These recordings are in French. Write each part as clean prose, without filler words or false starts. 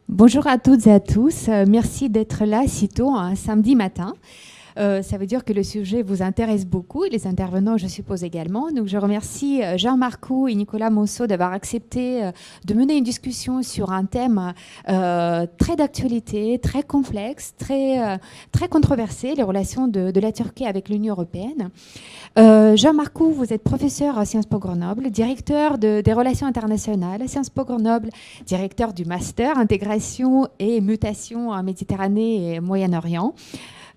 Bonjour à toutes et à tous. Merci d'être là si tôt, un samedi matin. Ça veut dire que le sujet vous intéresse beaucoup et les intervenants, je suppose également. Donc, je remercie Jean Marcoux et Nicolas Mosso d'avoir accepté de mener une discussion sur un thème très d'actualité, très complexe, très controversé, les relations de la Turquie avec l'Union européenne. Jean Marcoux, vous êtes professeur à Sciences Po Grenoble, directeur des relations internationales à Sciences Po Grenoble, directeur du master intégration et mutation en Méditerranée et Moyen-Orient.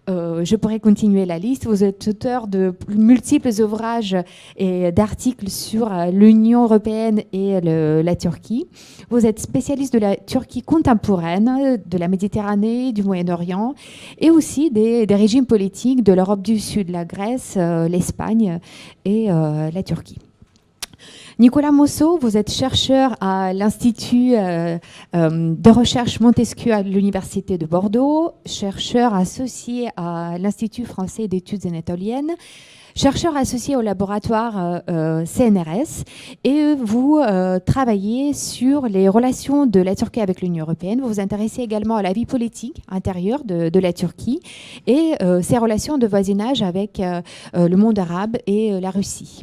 Je pourrais continuer la liste. Vous êtes auteur de multiples ouvrages et d'articles sur l'Union européenne et la Turquie. Vous êtes spécialiste de la Turquie contemporaine, de la Méditerranée, du Moyen-Orient et aussi des régimes politiques de l'Europe du Sud, la Grèce, l'Espagne et la Turquie. Nicolas Mosso, vous êtes chercheur à l'Institut de recherche Montesquieu à l'Université de Bordeaux, chercheur associé à l'Institut français d'études anatoliennes, chercheur associé au laboratoire CNRS, et vous travaillez sur les relations de la Turquie avec l'Union européenne. Vous vous intéressez également à la vie politique intérieure de la Turquie et ses relations de voisinage avec le monde arabe et la Russie.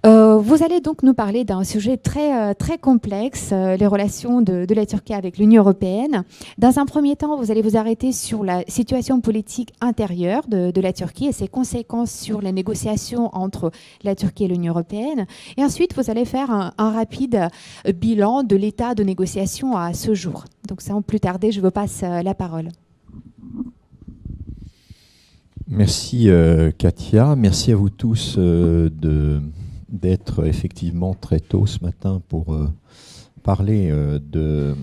Vous allez donc nous parler d'un sujet très complexe, les relations de la Turquie avec l'Union européenne. Dans un premier temps, vous allez vous arrêter sur la situation politique intérieure de la Turquie et ses conséquences sur les négociations entre la Turquie et l'Union européenne. Et ensuite, vous allez faire un rapide bilan de l'état de négociation à ce jour. Donc sans plus tarder, je vous passe la parole. Merci Katia, merci à vous tous d'être effectivement très tôt ce matin pour parler de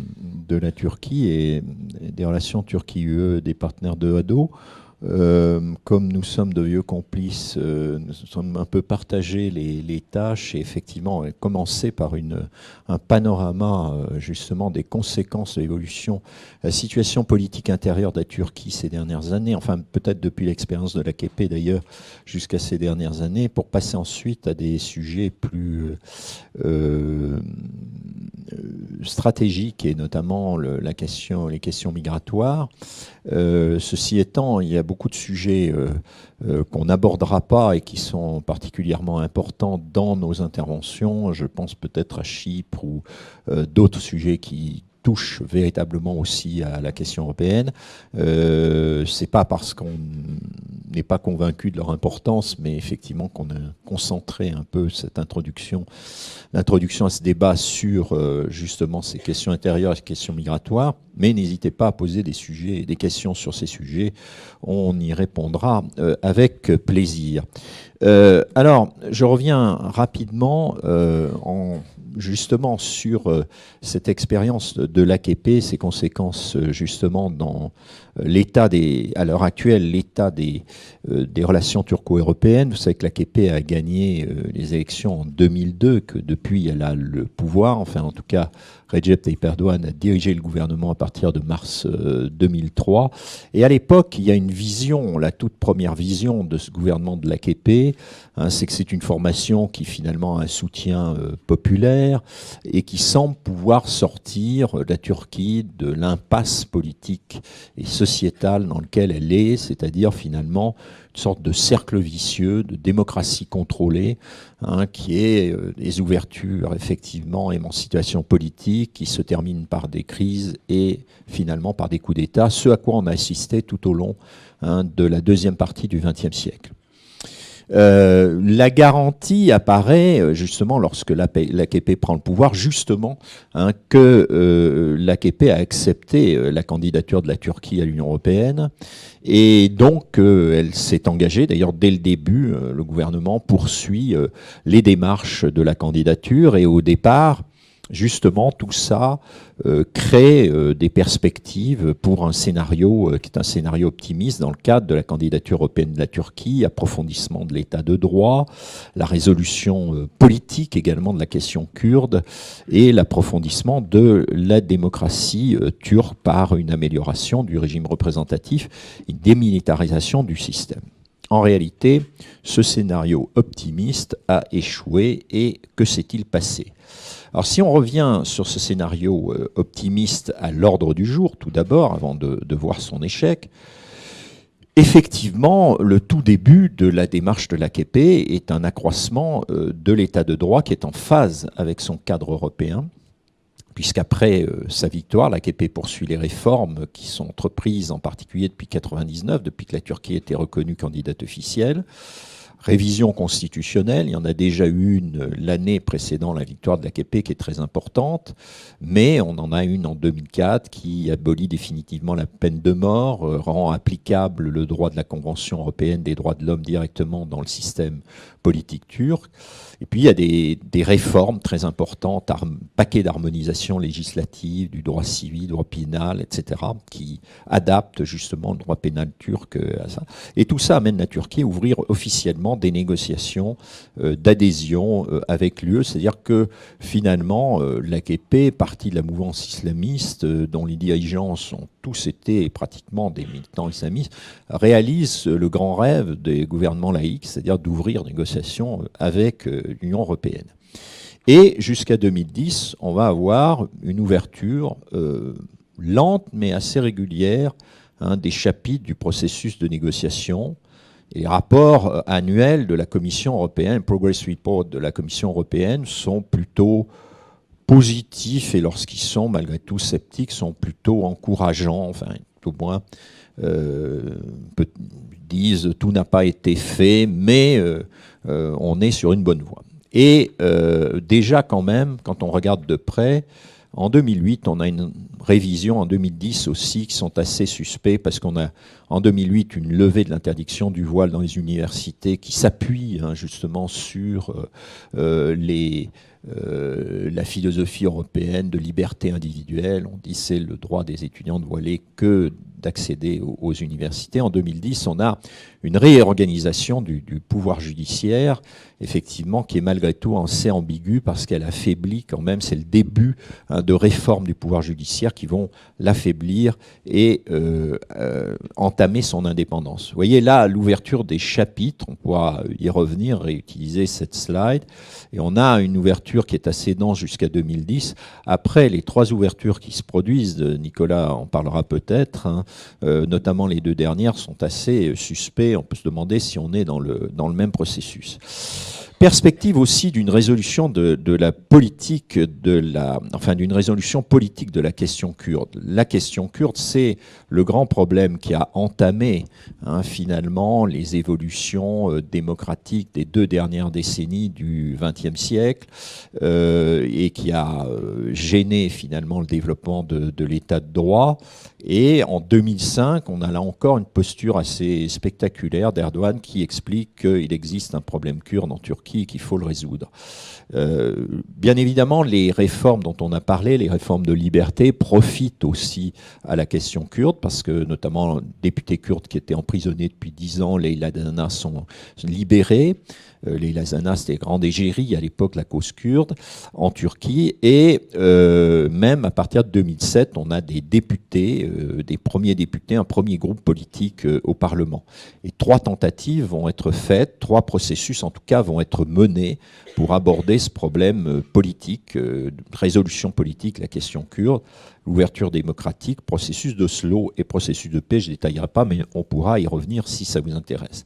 la Turquie et des relations Turquie-UE, des partenaires de Hado. Comme nous sommes de vieux complices, nous sommes un peu partagés les tâches et effectivement commencer par un panorama justement des conséquences de l'évolution, la situation politique intérieure de la Turquie ces dernières années, enfin peut-être depuis l'expérience de l'AKP d'ailleurs jusqu'à ces dernières années, pour passer ensuite à des sujets plus stratégiques et notamment les questions migratoires. Ceci étant, il y a beaucoup de sujets qu'on n'abordera pas et qui sont particulièrement importants dans nos interventions. Je pense peut-être à Chypre ou d'autres sujets qui touchent véritablement aussi à la question européenne. C'est pas parce qu'on n'est pas convaincu de leur importance, mais effectivement qu'on a concentré un peu cette l'introduction à ce débat sur justement ces questions intérieures et ces questions migratoires. Mais n'hésitez pas à poser des questions sur ces sujets. On y répondra avec plaisir. Alors, je reviens rapidement justement sur cette expérience de l'AKP, ses conséquences justement dans à l'heure actuelle, l'état des relations turco-européennes. Vous savez que l'AKP a gagné les élections en 2002, que depuis elle a le pouvoir, enfin en tout cas Recep Tayyip Erdogan a dirigé le gouvernement à partir de mars 2003. Et à l'époque, il y a une vision, la toute première vision de ce gouvernement de l'AKP, c'est que c'est une formation qui finalement a un soutien populaire et qui semble pouvoir sortir la Turquie de l'impasse politique et sociétale dans lequel elle est, c'est-à-dire finalement une sorte de cercle vicieux, de démocratie contrôlée, qui est des ouvertures effectivement émancipation politique qui se terminent par des crises et finalement par des coups d'État, ce à quoi on a assisté tout au long de la deuxième partie du XXe siècle. La garantie apparaît justement lorsque l'AKP prend le pouvoir, justement que l'AKP a accepté la candidature de la Turquie à l'Union européenne et donc elle s'est engagée, d'ailleurs dès le début, le gouvernement poursuit les démarches de la candidature et au départ, justement, tout ça crée des perspectives pour un scénario qui est un scénario optimiste dans le cadre de la candidature européenne de la Turquie, approfondissement de l'état de droit, la résolution politique également de la question kurde et l'approfondissement de la démocratie turque par une amélioration du régime représentatif, une démilitarisation du système. En réalité, ce scénario optimiste a échoué et que s'est-il passé? Alors si on revient sur ce scénario optimiste à l'ordre du jour, tout d'abord, avant de voir son échec, effectivement, le tout début de la démarche de l'AKP est un accroissement de l'état de droit qui est en phase avec son cadre européen, puisqu'après sa victoire, l'AKP poursuit les réformes qui sont entreprises en particulier depuis 1999, depuis que la Turquie a été reconnue candidate officielle. Révision constitutionnelle, il y en a déjà eu une l'année précédant la victoire de l'AKP qui est très importante, mais on en a une en 2004 qui abolit définitivement la peine de mort, rend applicable le droit de la Convention européenne des droits de l'homme directement dans le système politique turc. Et puis il y a des réformes très importantes, paquet d'harmonisation législative, du droit civil, du droit pénal, etc., qui adaptent justement le droit pénal turc à ça. Et tout ça amène la Turquie à ouvrir officiellement des négociations d'adhésion avec l'UE, c'est-à-dire que finalement l'AKP, partie de la mouvance islamiste, dont les dirigeants ont tous été pratiquement des militants islamistes, réalise le grand rêve des gouvernements laïcs, c'est-à-dire d'ouvrir des négociations avec l'Union européenne. Et jusqu'à 2010, on va avoir une ouverture lente mais assez régulière des chapitres du processus de négociation. Et les rapports annuels de la Commission européenne, Progress Report de la Commission européenne, sont plutôt positifs et lorsqu'ils sont malgré tout sceptiques, sont plutôt encourageants, enfin tout au moins disent tout n'a pas été fait, mais on est sur une bonne voie. Et déjà quand même, quand on regarde de près, en 2008, on a une révision, en 2010 aussi, qui sont assez suspects, parce qu'on a en 2008 une levée de l'interdiction du voile dans les universités qui s'appuie justement sur la philosophie européenne de liberté individuelle. On dit c'est le droit des étudiants de voiler que d'accéder aux universités. En 2010, on a une réorganisation du pouvoir judiciaire, effectivement, qui est malgré tout assez ambiguë parce qu'elle affaiblit quand même, c'est le début de réformes du pouvoir judiciaire qui vont l'affaiblir et entamer son indépendance. Vous voyez là l'ouverture des chapitres, on pourra y revenir, réutiliser cette slide, et on a une ouverture qui est assez dense jusqu'à 2010. Après, les trois ouvertures qui se produisent, Nicolas en parlera peut-être, notamment les deux dernières, sont assez suspects. On peut se demander si on est dans le même processus. Perspective aussi d'une résolution de la politique d'une résolution politique de la question kurde. La question kurde, c'est le grand problème qui a entamé finalement les évolutions démocratiques des 2 dernières décennies du XXe siècle et qui a gêné finalement le développement de l'état de droit. Et en 2005, on a là encore une posture assez spectaculaire d'Erdogan qui explique qu'il existe un problème kurde en Turquie et qu'il faut le résoudre. Bien évidemment, les réformes dont on a parlé, les réformes de liberté, profitent aussi à la question kurde parce que notamment députés kurdes qui étaient emprisonnés depuis 10 ans, Leyla Zana, sont libérés. Leyla Zana, c'était grande égérie à l'époque, la cause kurde, en Turquie. Et même à partir de 2007, on a des députés, des premiers députés, un premier groupe politique au Parlement. Et 3 tentatives vont être faites, 3 processus en tout cas vont être menés pour aborder ce problème politique, résolution politique, la question kurde, l'ouverture démocratique, processus d'Oslo et processus de paix. Je ne détaillerai pas, mais on pourra y revenir si ça vous intéresse.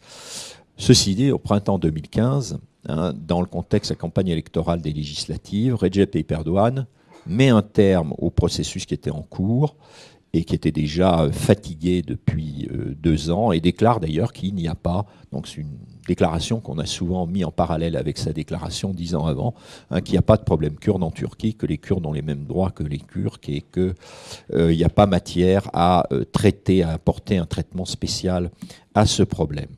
Ceci dit, au printemps 2015, dans le contexte de la campagne électorale des législatives, Recep Tayyip Erdogan met un terme au processus qui était en cours et qui était déjà fatigué depuis 2 ans, et déclare d'ailleurs qu'il n'y a pas, donc c'est une déclaration qu'on a souvent mis en parallèle avec sa déclaration 10 ans avant, qu'il n'y a pas de problème kurde en Turquie, que les Kurdes ont les mêmes droits que les Turcs et qu'il n'y a pas matière à traiter, à apporter un traitement spécial à ce problème.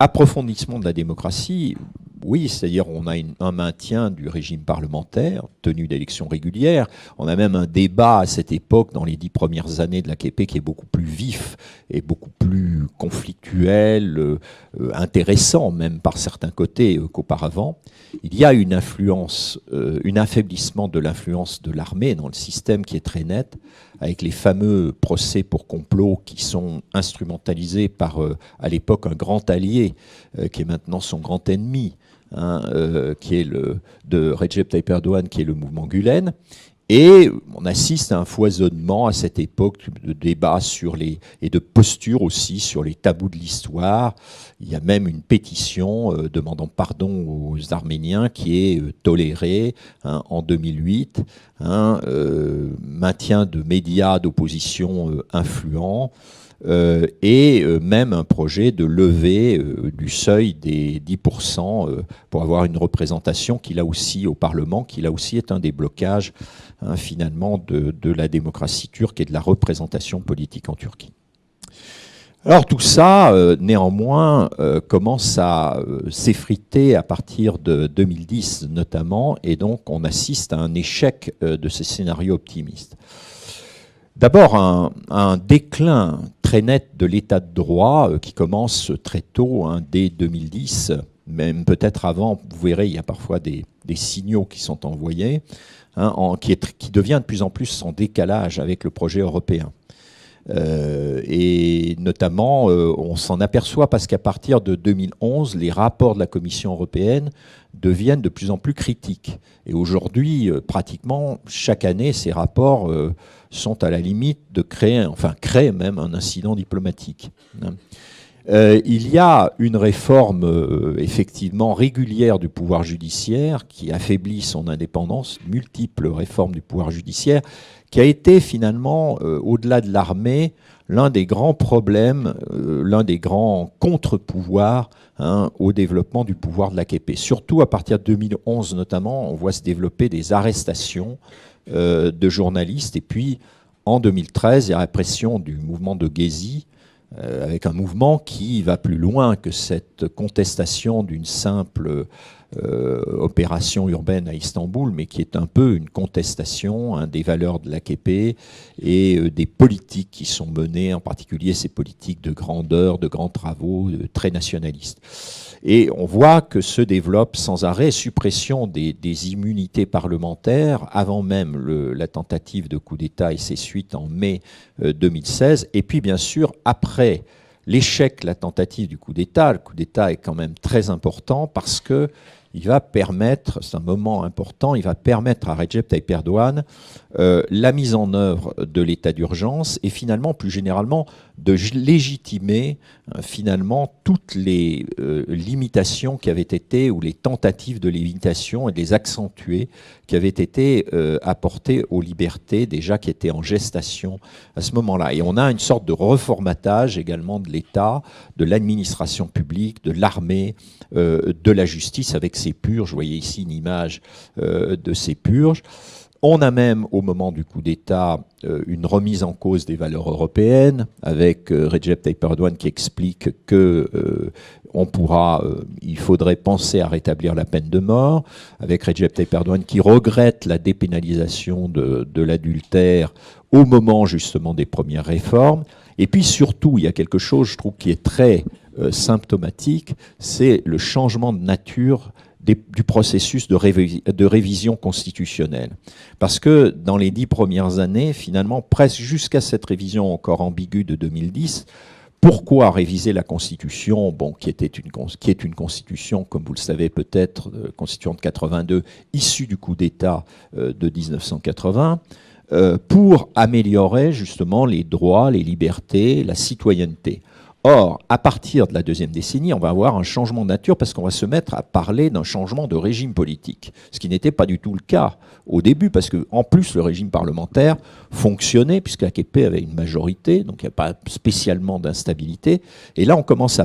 Approfondissement de la démocratie, oui, c'est-à-dire on a un maintien du régime parlementaire, tenue d'élections régulières. On a même un débat à cette époque, dans les 10 premières années de l'AKP, qui est beaucoup plus vif et beaucoup plus conflictuel, intéressant même par certains côtés qu'auparavant. Il y a une influence, un affaiblissement de l'influence de l'armée dans le système qui est très net, avec les fameux procès pour complot qui sont instrumentalisés par, à l'époque, un grand allié, qui est maintenant son grand ennemi, qui est de Recep Tayyip Erdogan, qui est le mouvement Gülen. Et on assiste à un foisonnement à cette époque de débats et de postures aussi sur les tabous de l'histoire. Il y a même une pétition demandant pardon aux Arméniens qui est tolérée en 2008. Maintien de médias d'opposition influents. Et même un projet de levée du seuil des 10% pour avoir une représentation qui là aussi au Parlement, qui là aussi est un des blocages finalement de la démocratie turque et de la représentation politique en Turquie. Alors tout ça, néanmoins, commence à s'effriter à partir de 2010 notamment, et donc on assiste à un échec de ces scénarios optimistes. D'abord, un déclin très net de l'état de droit qui commence très tôt, dès 2010, même peut-être avant. Vous verrez, il y a parfois des signaux qui sont envoyés, qui devient de plus en plus en décalage avec le projet européen. Et notamment, on s'en aperçoit parce qu'à partir de 2011, les rapports de la Commission européenne deviennent de plus en plus critiques. Et aujourd'hui, pratiquement chaque année, ces rapports sont à la limite de créent même un incident diplomatique. Il y a une réforme effectivement régulière du pouvoir judiciaire qui affaiblit son indépendance, multiples réformes du pouvoir judiciaire, qui a été finalement, au-delà de l'armée, l'un des grands problèmes, l'un des grands contre-pouvoirs au développement du pouvoir de l'AKP. Surtout à partir de 2011 notamment, on voit se développer des arrestations de journalistes. Et puis en 2013, il y a la répression du mouvement de Gezi, avec un mouvement qui va plus loin que cette contestation d'une simple opération urbaine à Istanbul, mais qui est un peu une contestation des valeurs de l'AKP et des politiques qui sont menées, en particulier ces politiques de grandeur, de grands travaux, très nationalistes. Et on voit que se développe sans arrêt suppression des immunités parlementaires avant même la tentative de coup d'État et ses suites en mai 2016. Et puis bien sûr, après l'échec, la tentative du coup d'État, le coup d'État est quand même très important parce que il va permettre, c'est un moment important, il va permettre à Recep Tayyip Erdogan la mise en œuvre de l'état d'urgence et finalement, plus généralement, de légitimer finalement toutes les limitations qui avaient été, ou les tentatives de limitation et de les accentuer, qui avaient été apportées aux libertés déjà qui étaient en gestation à ce moment-là. Et on a une sorte de reformatage également de l'État, de l'administration publique, de l'armée, de la justice avec ces purges. Vous voyez ici une image de ces purges. On a même, au moment du coup d'État, une remise en cause des valeurs européennes, avec Recep Tayyip Erdogan qui explique que il faudrait penser à rétablir la peine de mort, avec Recep Tayyip Erdogan qui regrette la dépénalisation de l'adultère au moment justement des premières réformes. Et puis surtout, il y a quelque chose, je trouve, qui est très symptomatique, c'est le changement de nature du processus de révision constitutionnelle. Parce que dans les 10 premières années, finalement, presque jusqu'à cette révision encore ambiguë de 2010, pourquoi réviser la Constitution, qui est une Constitution, comme vous le savez peut-être, Constitution de 82, issue du coup d'État de 1980, pour améliorer justement les droits, les libertés, la citoyenneté. Or, à partir de la deuxième décennie, on va avoir un changement de nature parce qu'on va se mettre à parler d'un changement de régime politique, ce qui n'était pas du tout le cas au début, parce qu'en plus, le régime parlementaire fonctionnait, puisque l'AKP avait une majorité, donc il n'y a pas spécialement d'instabilité. Et là, on va commencer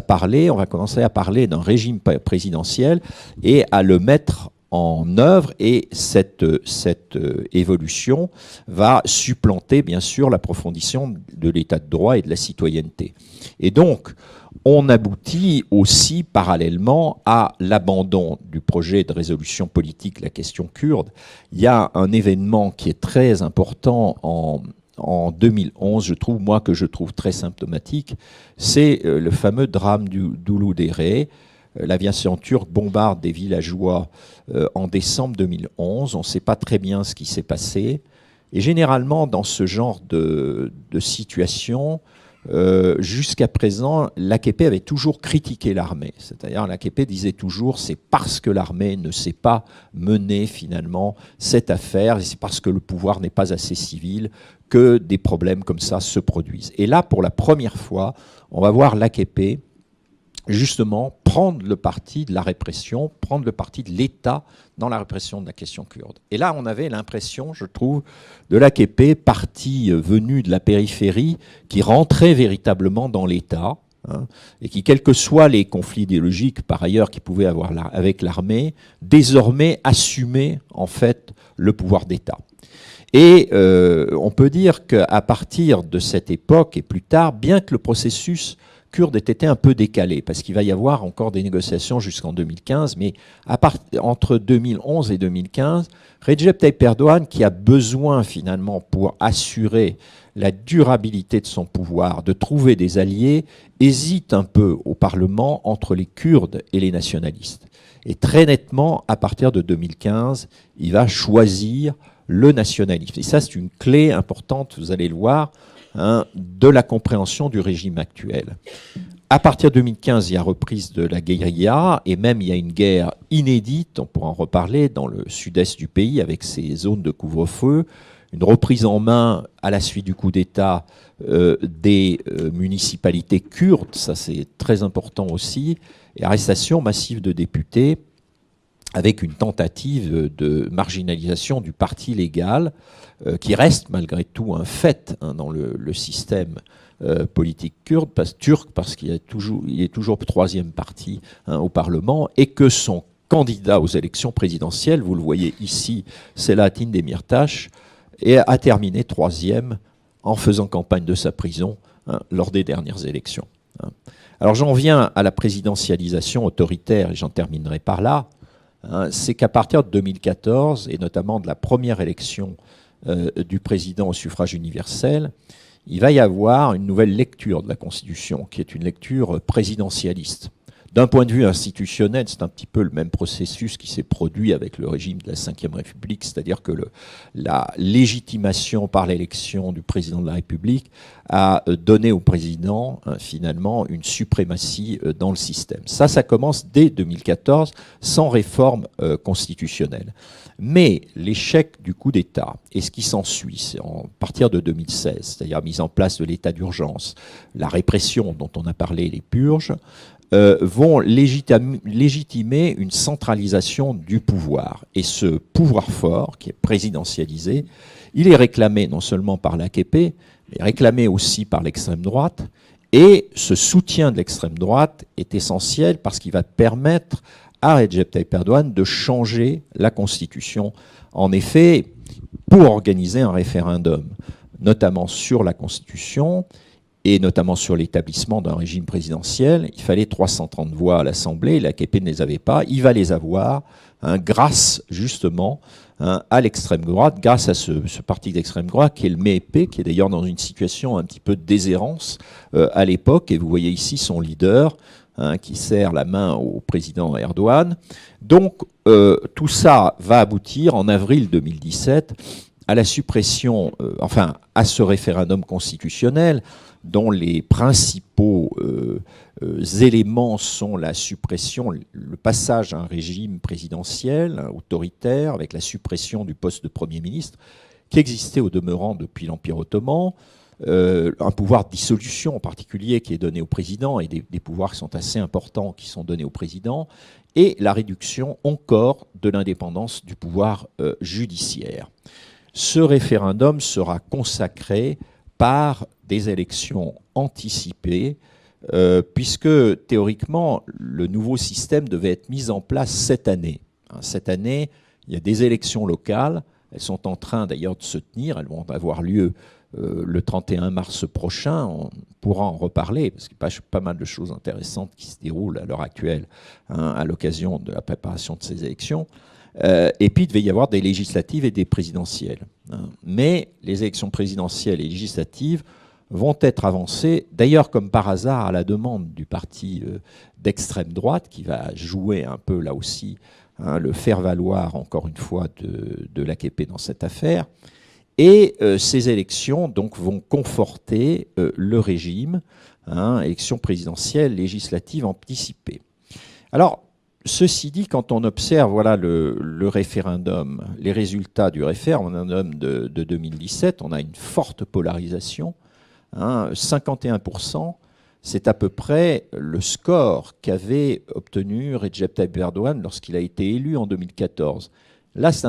à parler d'un régime présidentiel et à le mettre en œuvre, et cette évolution va supplanter bien sûr l'approfondissement de l'état de droit et de la citoyenneté. Et donc, on aboutit aussi parallèlement à l'abandon du projet de résolution politique, la question kurde. Il y a un événement qui est très important en 2011, que je trouve très symptomatique, c'est le fameux drame d'Uludere. L'aviation turque bombarde des villageois en décembre 2011. On ne sait pas très bien ce qui s'est passé. Et généralement, dans ce genre de situation, jusqu'à présent, l'AKP avait toujours critiqué l'armée. C'est-à-dire, l'AKP disait toujours, c'est parce que l'armée ne sait pas mener finalement cette affaire, et c'est parce que le pouvoir n'est pas assez civil que des problèmes comme ça se produisent. Et là, pour la première fois, on va voir l'AKP justement prendre le parti de la répression, prendre le parti de l'État dans la répression de la question kurde. Et là, on avait l'impression, je trouve, de l'AKP, parti venu de la périphérie, qui rentrait véritablement dans l'État, hein, et qui, quels que soient les conflits idéologiques, par ailleurs, qu'il pouvait avoir avec l'armée, désormais assumait, en fait, le pouvoir d'État. Et on peut dire qu'à partir de cette époque, et plus tard, bien que le processus kurde ait été un peu décalé, parce qu'il va y avoir encore des négociations jusqu'en 2015, mais entre 2011 et 2015, Recep Tayyip Erdogan, qui a besoin finalement pour assurer la durabilité de son pouvoir, de trouver des alliés, hésite un peu au Parlement entre les Kurdes et les nationalistes. Et très nettement, à partir de 2015, il va choisir le nationalisme. Et ça, c'est une clé importante, vous allez le voir, hein, de la compréhension du régime actuel. À partir de 2015, il y a reprise de la guérilla, et même il y a une guerre inédite, on pourra en reparler, dans le sud-est du pays, avec ces zones de couvre-feu, une reprise en main à la suite du coup d'État des municipalités kurdes, ça c'est très important aussi, et arrestation massive de députés, avec une tentative de marginalisation du parti légal, qui reste malgré tout un fait, hein, dans le système politique kurde, turc, parce qu'il est toujours troisième parti, hein, au Parlement, et que son candidat aux élections présidentielles, vous le voyez ici, Selahattin Demirtas, a terminé troisième en faisant campagne de sa prison, hein, lors des dernières élections. Hein. Alors j'en viens à la présidentialisation autoritaire, et j'en terminerai par là. Hein, c'est qu'à partir de 2014, et notamment de la première élection du président au suffrage universel, il va y avoir une nouvelle lecture de la Constitution, qui est une lecture présidentialiste. D'un point de vue institutionnel, c'est un petit peu le même processus qui s'est produit avec le régime de la Ve République, c'est-à-dire que la légitimation par l'élection du président de la République a donné au président, finalement, une suprématie dans le système. Ça commence dès 2014, sans réforme constitutionnelle. Mais l'échec du coup d'État et ce qui s'ensuit, c'est à partir de 2016, c'est-à-dire la mise en place de l'état d'urgence, la répression dont on a parlé, les purges, vont légitimer une centralisation du pouvoir. Et ce pouvoir fort, qui est présidentialisé, il est réclamé non seulement par l'AKP, mais réclamé aussi par l'extrême droite. Et ce soutien de l'extrême droite est essentiel parce qu'il va permettre à Recep Tayyip Erdogan de changer la Constitution. En effet, pour organiser un référendum, notamment sur la Constitution, et notamment sur l'établissement d'un régime présidentiel, il fallait 330 voix à l'Assemblée, l'AKP ne les avait pas, il va les avoir, hein, grâce justement, hein, à l'extrême droite, grâce à ce parti d'extrême droite qui est le MHP, qui est d'ailleurs dans une situation un petit peu de déshérence à l'époque, et vous voyez ici son leader, hein, qui serre la main au président Erdogan. Donc tout ça va aboutir en avril 2017 à la suppression, à ce référendum constitutionnel, dont les principaux éléments sont la suppression, le passage à un régime présidentiel autoritaire, avec la suppression du poste de Premier ministre, qui existait au demeurant depuis l'Empire ottoman, un pouvoir de dissolution en particulier qui est donné au président, et des pouvoirs qui sont assez importants qui sont donnés au président, et la réduction encore de l'indépendance du pouvoir judiciaire. Ce référendum sera consacré par des élections anticipées, puisque théoriquement, le nouveau système devait être mis en place cette année. Cette année, il y a des élections locales. Elles sont en train d'ailleurs de se tenir. Elles vont avoir lieu le 31 mars prochain. On pourra en reparler parce qu'il y a pas mal de choses intéressantes qui se déroulent à l'heure actuelle à l'occasion de la préparation de ces élections. Et puis, il devait y avoir des législatives et des présidentielles. Mais les élections présidentielles et législatives vont être avancées, d'ailleurs comme par hasard, à la demande du parti d'extrême droite, qui va jouer un peu là aussi le faire-valoir, encore une fois, de l'AKP dans cette affaire. Et ces élections donc, vont conforter le régime, élections présidentielles, législatives anticipées. Alors, ceci dit, quand on observe voilà, le référendum, les résultats du référendum de 2017, on a une forte polarisation. 51%, c'est à peu près le score qu'avait obtenu Recep Tayyip Erdogan lorsqu'il a été élu en 2014. Là, c'est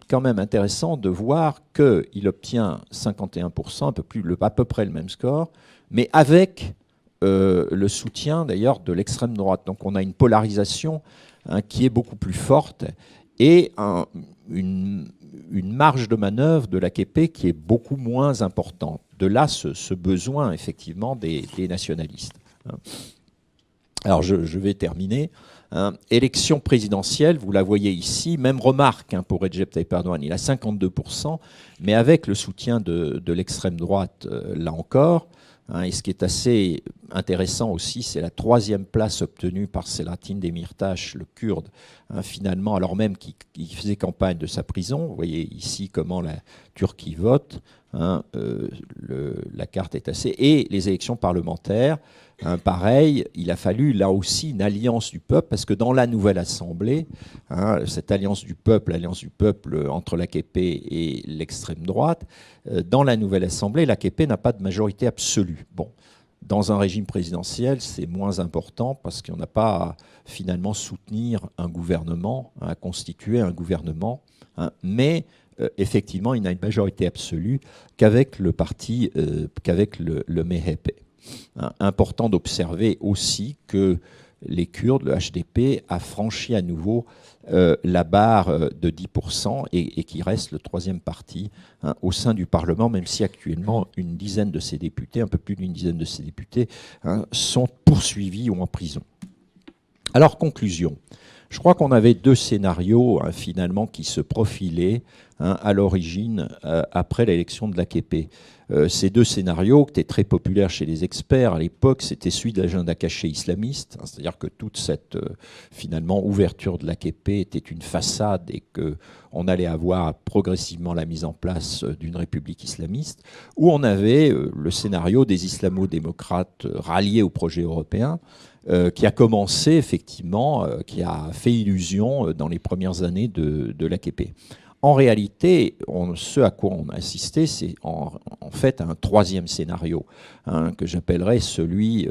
quand même intéressant de voir qu'il obtient 51%, à peu près le même score, mais avec le soutien d'ailleurs de l'extrême droite. Donc on a une polarisation qui est beaucoup plus forte et une marge de manœuvre de l'AKP qui est beaucoup moins importante. De là ce besoin effectivement des nationalistes. Alors je vais terminer. Élection présidentielle, vous la voyez ici, même remarque pour Recep Tayyip Erdogan, il a 52%, mais avec le soutien de l'extrême droite, là encore. Et ce qui est assez intéressant aussi, c'est la 3e place obtenue par Selahattin Demirtas, le Kurde, finalement, alors même qu'il faisait campagne de sa prison. Vous voyez ici comment la Turquie vote. La carte est assez... Et les élections parlementaires, pareil, il a fallu là aussi une alliance du peuple, parce que dans la nouvelle Assemblée, cette alliance du peuple entre l'AKP et l'extrême droite, dans la nouvelle Assemblée, l'AKP n'a pas de majorité absolue. Bon, dans un régime présidentiel, c'est moins important parce qu'on n'a pas à finalement soutenir un gouvernement, à constituer un gouvernement, mais effectivement, il n'a une majorité absolue qu'avec le parti, qu'avec le MHP. Important d'observer aussi que les Kurdes, le HDP, a franchi à nouveau la barre de 10% et qui reste le 3e parti au sein du Parlement, même si actuellement une dizaine de ses députés, un peu plus d'une dizaine de ses députés, sont poursuivis ou en prison. Alors, conclusion. Je crois qu'on avait 2 scénarios finalement qui se profilaient à l'origine après l'élection de l'AKP. Ces 2 scénarios qui étaient très populaires chez les experts à l'époque, c'était celui de l'agenda caché islamiste, c'est-à-dire que toute cette finalement ouverture de l'AKP était une façade et qu'on allait avoir progressivement la mise en place d'une république islamiste, où on avait le scénario des islamo-démocrates ralliés au projet européen, qui a commencé effectivement, qui a fait illusion dans les premières années de l'AKP. En réalité, ce à quoi on a assisté, c'est en fait un 3e scénario, que j'appellerais celui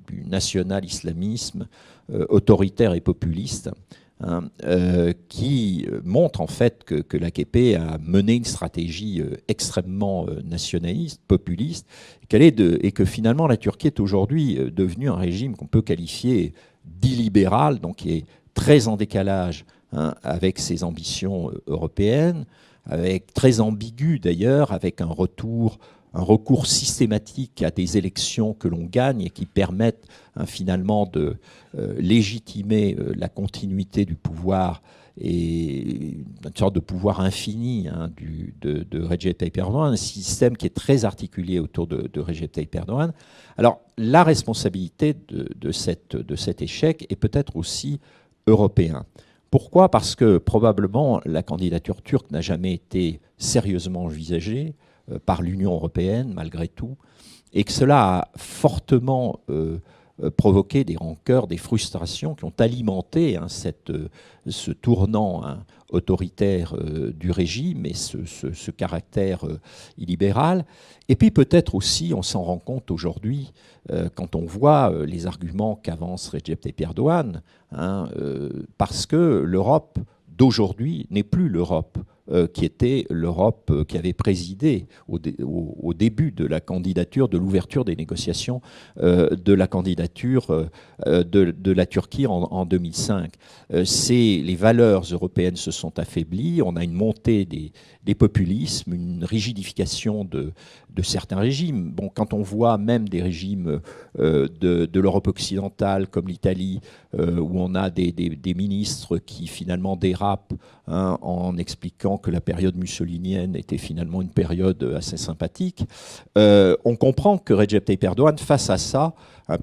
du national-islamisme autoritaire et populiste, qui montre en fait que l'AKP a mené une stratégie extrêmement nationaliste, populiste, et que finalement la Turquie est aujourd'hui devenue un régime qu'on peut qualifier d'illibéral, donc qui est très en décalage avec ses ambitions européennes, très ambigu d'ailleurs, avec un recours systématique à des élections que l'on gagne et qui permettent finalement de légitimer la continuité du pouvoir et une sorte de pouvoir infini de Recep Tayyip Erdogan, un système qui est très articulé autour de Recep Tayyip Erdogan. Alors la responsabilité de cet échec est peut-être aussi européen. Pourquoi ? Parce que probablement la candidature turque n'a jamais été sérieusement envisagée par l'Union européenne, malgré tout, et que cela a fortement provoqué des rancœurs, des frustrations qui ont alimenté ce tournant autoritaire du régime et ce caractère illibéral. Et puis peut-être aussi, on s'en rend compte aujourd'hui, quand on voit les arguments qu'avance Recep Tayyip Erdogan, parce que l'Europe d'aujourd'hui n'est plus l'Europe qui était l'Europe qui avait présidé au début de la candidature, de l'ouverture des négociations de la candidature de la Turquie en 2005. Les valeurs européennes se sont affaiblies, on a une montée des populismes, une rigidification de certains régimes. Bon, quand on voit même des régimes de l'Europe occidentale comme l'Italie, où on a des ministres qui finalement dérapent en expliquant que la période mussolinienne était finalement une période assez sympathique, on comprend que Recep Tayyip Erdogan, face à ça,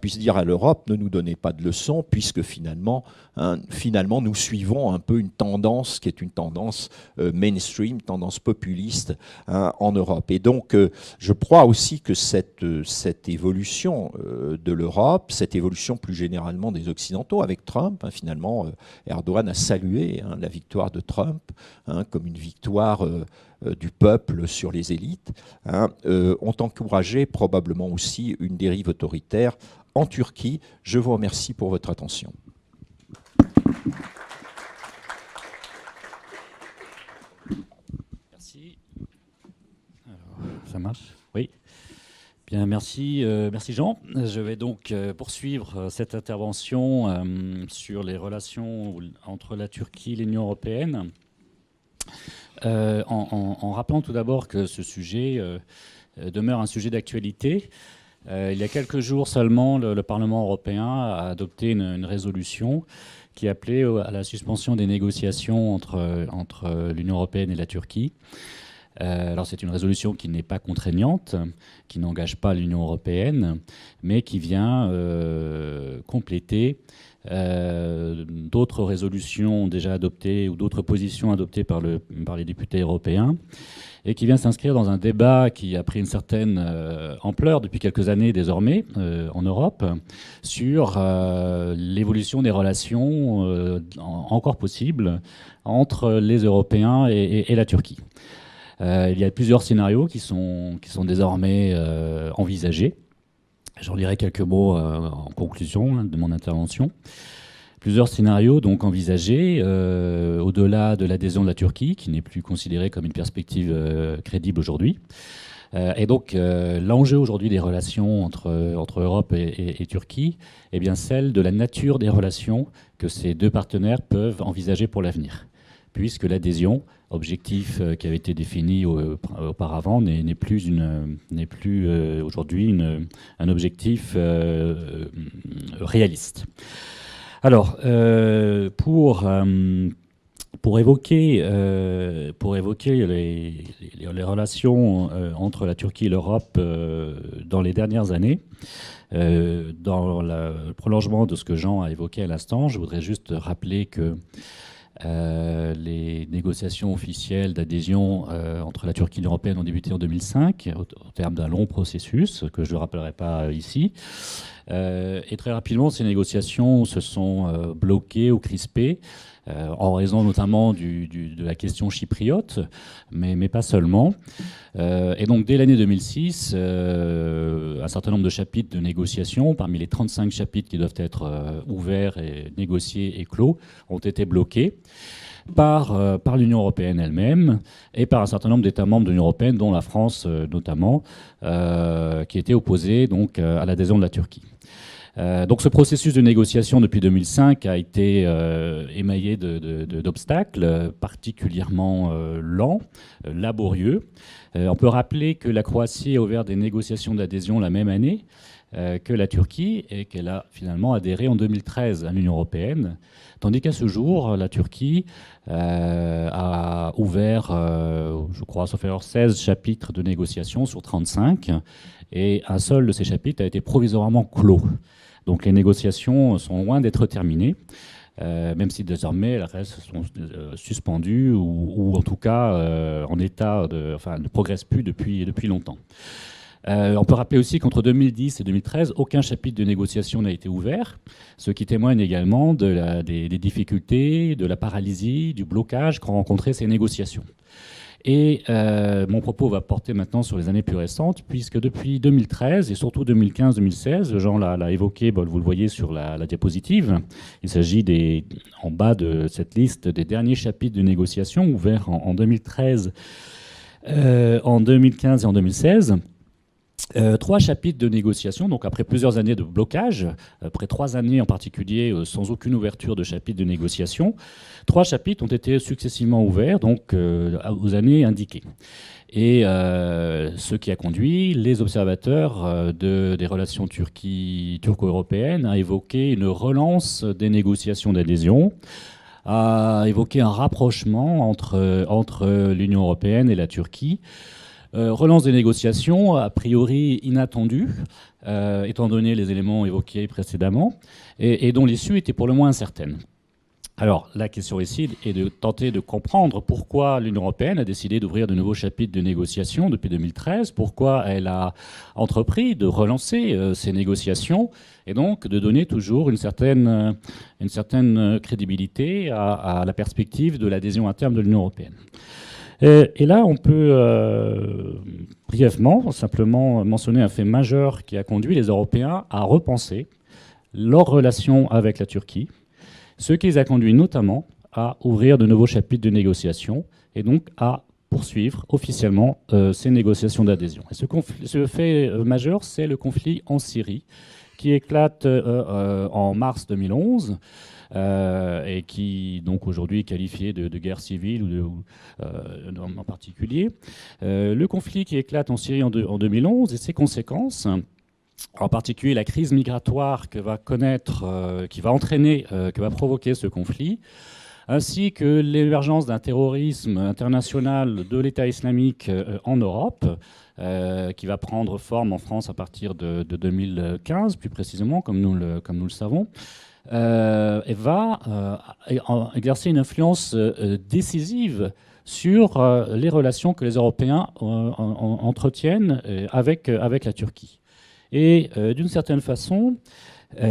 puisse dire à l'Europe, ne nous donnez pas de leçons, puisque finalement, nous suivons un peu une tendance qui est une tendance mainstream, tendance populiste en Europe. Et donc, je crois aussi que cette évolution de l'Europe, cette évolution plus généralement des Occidentaux, avec Trump, finalement, Erdogan a salué la victoire de Trump comme une victoire du peuple sur les élites, ont encouragé probablement aussi une dérive autoritaire en Turquie. Je vous remercie pour votre attention. Merci. Alors, ça marche? Oui. Bien, merci, merci Jean. Je vais donc poursuivre cette intervention sur les relations entre la Turquie et l'Union européenne. En rappelant tout d'abord que ce sujet demeure un sujet d'actualité. Il y a quelques jours seulement, le Parlement européen a adopté une résolution qui appelait à la suspension des négociations entre l'Union européenne et la Turquie. Alors c'est une résolution qui n'est pas contraignante, qui n'engage pas l'Union européenne, mais qui vient compléter d'autres résolutions déjà adoptées ou d'autres positions adoptées par les députés européens, et qui vient s'inscrire dans un débat qui a pris une certaine ampleur depuis quelques années désormais en Europe sur l'évolution des relations encore possibles entre les Européens et la Turquie. Il y a plusieurs scénarios qui sont désormais envisagés. J'en dirai quelques mots en conclusion de mon intervention. Plusieurs scénarios donc envisagés au-delà de l'adhésion de la Turquie, qui n'est plus considérée comme une perspective crédible aujourd'hui. Et donc l'enjeu aujourd'hui des relations entre Europe et Turquie est bien celle de la nature des relations que ces deux partenaires peuvent envisager pour l'avenir, puisque l'adhésion, objectif qui avait été défini auparavant, n'est plus aujourd'hui un objectif réaliste. Alors, pour évoquer les relations entre la Turquie et l'Europe dans les dernières années, dans le prolongement de ce que Jean a évoqué à l'instant, je voudrais juste rappeler que les négociations officielles d'adhésion entre la Turquie et l'Union européenne ont débuté en 2005, au terme d'un long processus que je ne rappellerai pas ici. Et très rapidement, ces négociations se sont bloquées ou crispées, en raison notamment de la question chypriote, mais pas seulement. Et donc dès l'année 2006, un certain nombre de chapitres de négociations, parmi les 35 chapitres qui doivent être ouverts et négociés et clos, ont été bloqués par l'Union européenne elle-même et par un certain nombre d'États membres de l'Union européenne, dont la France notamment, qui étaient opposés donc, à l'adhésion de la Turquie. Donc ce processus de négociation depuis 2005 a été émaillé d'obstacles particulièrement lents, laborieux. On peut rappeler que la Croatie a ouvert des négociations d'adhésion la même année que la Turquie et qu'elle a finalement adhéré en 2013 à l'Union européenne, tandis qu'à ce jour, la Turquie a ouvert, je crois, sauf erreur, 16 chapitres de négociations sur 35, et un seul de ces chapitres a été provisoirement clos. Donc les négociations sont loin d'être terminées, même si désormais elles restent suspendues ou en tout cas en état ne progressent plus depuis longtemps. On peut rappeler aussi qu'entre 2010 et 2013, aucun chapitre de négociation n'a été ouvert, ce qui témoigne également des difficultés, de la paralysie, du blocage qu'ont rencontré ces négociations. Et mon propos va porter maintenant sur les années plus récentes, puisque depuis 2013 et surtout 2015-2016, Jean l'a évoqué, vous le voyez sur la diapositive, il s'agit en bas de cette liste des derniers chapitres de négociations ouverts en 2013, en 2015 et en 2016. 3 chapitres de négociation, donc après plusieurs années de blocage, après 3 années en particulier sans aucune ouverture de chapitre de négociation, 3 chapitres ont été successivement ouverts donc, aux années indiquées. Et ce qui a conduit les observateurs des relations turco-européennes à évoquer une relance des négociations, à évoquer un rapprochement entre l'Union européenne et la Turquie. Relance des négociations, a priori inattendue, étant donné les éléments évoqués précédemment, et dont l'issue était pour le moins incertaine. Alors, la question ici est de tenter de comprendre pourquoi l'Union européenne a décidé d'ouvrir de nouveaux chapitres de négociations depuis 2013, pourquoi elle a entrepris de relancer ces négociations, et donc de donner toujours une certaine crédibilité à la perspective de l'adhésion à terme de l'Union européenne. Et là, on peut brièvement, simplement mentionner un fait majeur qui a conduit les Européens à repenser leurs relations avec la Turquie, ce qui les a conduits notamment à ouvrir de nouveaux chapitres de négociations et donc à poursuivre officiellement ces négociations d'adhésion. Et ce fait majeur, c'est le conflit en Syrie qui éclate en mars 2011. Et qui donc aujourd'hui est qualifié de guerre civile en particulier. Le conflit qui éclate en Syrie en 2011 et ses conséquences, en particulier la crise migratoire que va connaître, qui va entraîner, que va provoquer ce conflit, ainsi que l'émergence d'un terrorisme international de l'État islamique en Europe, qui va prendre forme en France à partir de 2015, plus précisément, comme nous le savons, et va exercer une influence décisive sur les relations que les Européens entretiennent avec la Turquie. Et d'une certaine façon, c'est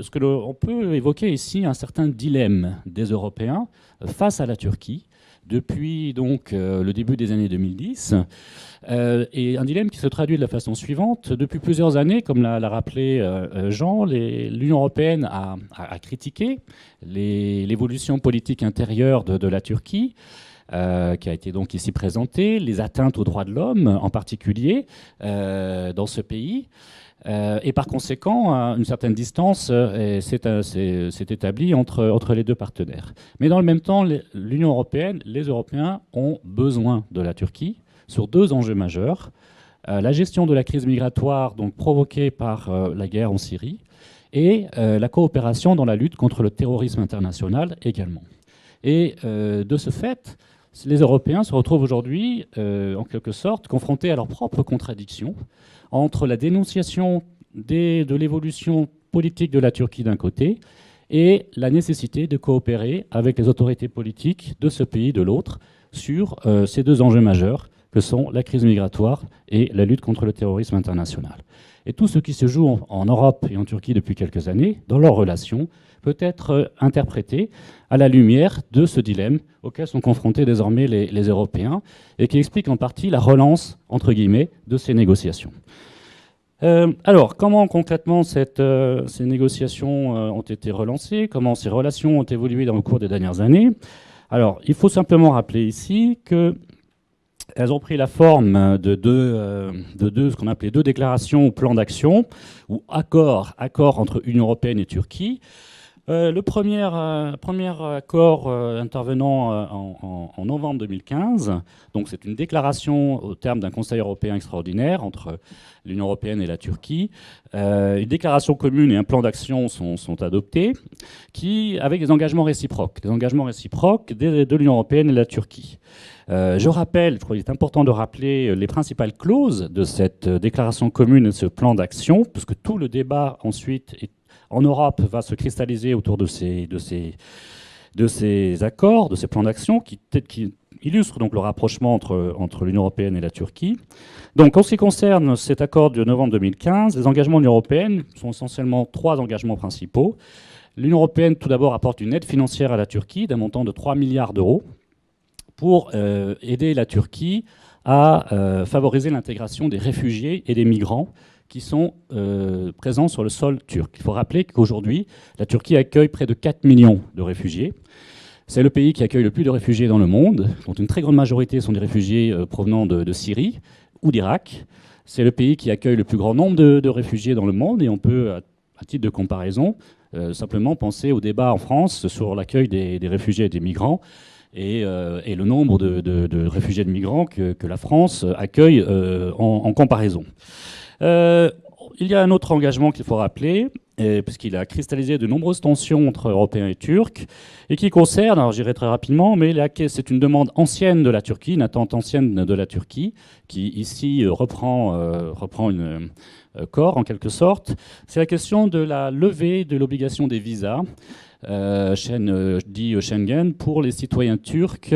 ce que l'on peut évoquer ici, un certain dilemme des Européens face à la Turquie depuis donc le début des années 2010, et un dilemme qui se traduit de la façon suivante. Depuis plusieurs années, comme l'a rappelé Jean, l'Union européenne a critiqué l'évolution politique intérieure de la Turquie, qui a été donc ici présentée, les atteintes aux droits de l'homme en particulier dans ce pays. Et par conséquent, une certaine distance s'est établie entre les deux partenaires. Mais dans le même temps, l'Union européenne, les Européens ont besoin de la Turquie sur 2 enjeux majeurs. La gestion de la crise migratoire donc provoquée par la guerre en Syrie et la coopération dans la lutte contre le terrorisme international également. Et de ce fait, les Européens se retrouvent aujourd'hui, en quelque sorte, confrontés à leurs propres contradictions entre la dénonciation de l'évolution politique de la Turquie d'un côté et la nécessité de coopérer avec les autorités politiques de ce pays de l'autre sur ces 2 enjeux majeurs que sont la crise migratoire et la lutte contre le terrorisme international. Et tout ce qui se joue en Europe et en Turquie depuis quelques années, dans leurs relations, peut être interprété à la lumière de ce dilemme auquel sont confrontés désormais les Européens et qui explique en partie la relance, entre guillemets, de ces négociations. Alors, comment concrètement ces négociations ont été relancées? Comment ces relations ont évolué dans le cours des dernières années? Alors, il faut simplement rappeler ici qu'elles ont pris la forme de ce qu'on appelait 2 déclarations ou plans d'action, ou accords entre Union européenne et Turquie. Le premier accord intervenant en novembre 2015, donc c'est une déclaration au terme d'un Conseil européen extraordinaire entre l'Union européenne et la Turquie. Une déclaration commune et un plan d'action sont adoptés, avec des engagements réciproques de l'Union européenne et de la Turquie. Je crois qu'il est important de rappeler les principales clauses de cette déclaration commune et de ce plan d'action, puisque tout le débat ensuite en Europe va se cristalliser autour de ces accords, de ces plans d'action qui illustrent donc le rapprochement entre l'Union européenne et la Turquie. Donc en ce qui concerne cet accord de novembre 2015, les engagements de l'Union européenne sont essentiellement 3 engagements principaux. L'Union européenne tout d'abord apporte une aide financière à la Turquie d'un montant de 3 milliards d'euros. pour aider la Turquie à favoriser l'intégration des réfugiés et des migrants qui sont présents sur le sol turc. Il faut rappeler qu'aujourd'hui, la Turquie accueille près de 4 millions de réfugiés. C'est le pays qui accueille le plus de réfugiés dans le monde, dont une très grande majorité sont des réfugiés provenant de Syrie ou d'Irak. C'est le pays qui accueille le plus grand nombre de réfugiés dans le monde, et on peut, à titre de comparaison, simplement penser au débat en France sur l'accueil des réfugiés et des migrants, et le nombre de réfugiés et de migrants que la France accueille en comparaison. Il y a un autre engagement qu'il faut rappeler, puisqu'il a cristallisé de nombreuses tensions entre Européens et Turcs, et qui concerne, alors j'irai très rapidement, mais c'est une demande ancienne de la Turquie, une attente ancienne de la Turquie, qui ici reprend une corps en quelque sorte. C'est la question de la levée de l'obligation des visas, dit Schengen, pour les citoyens turcs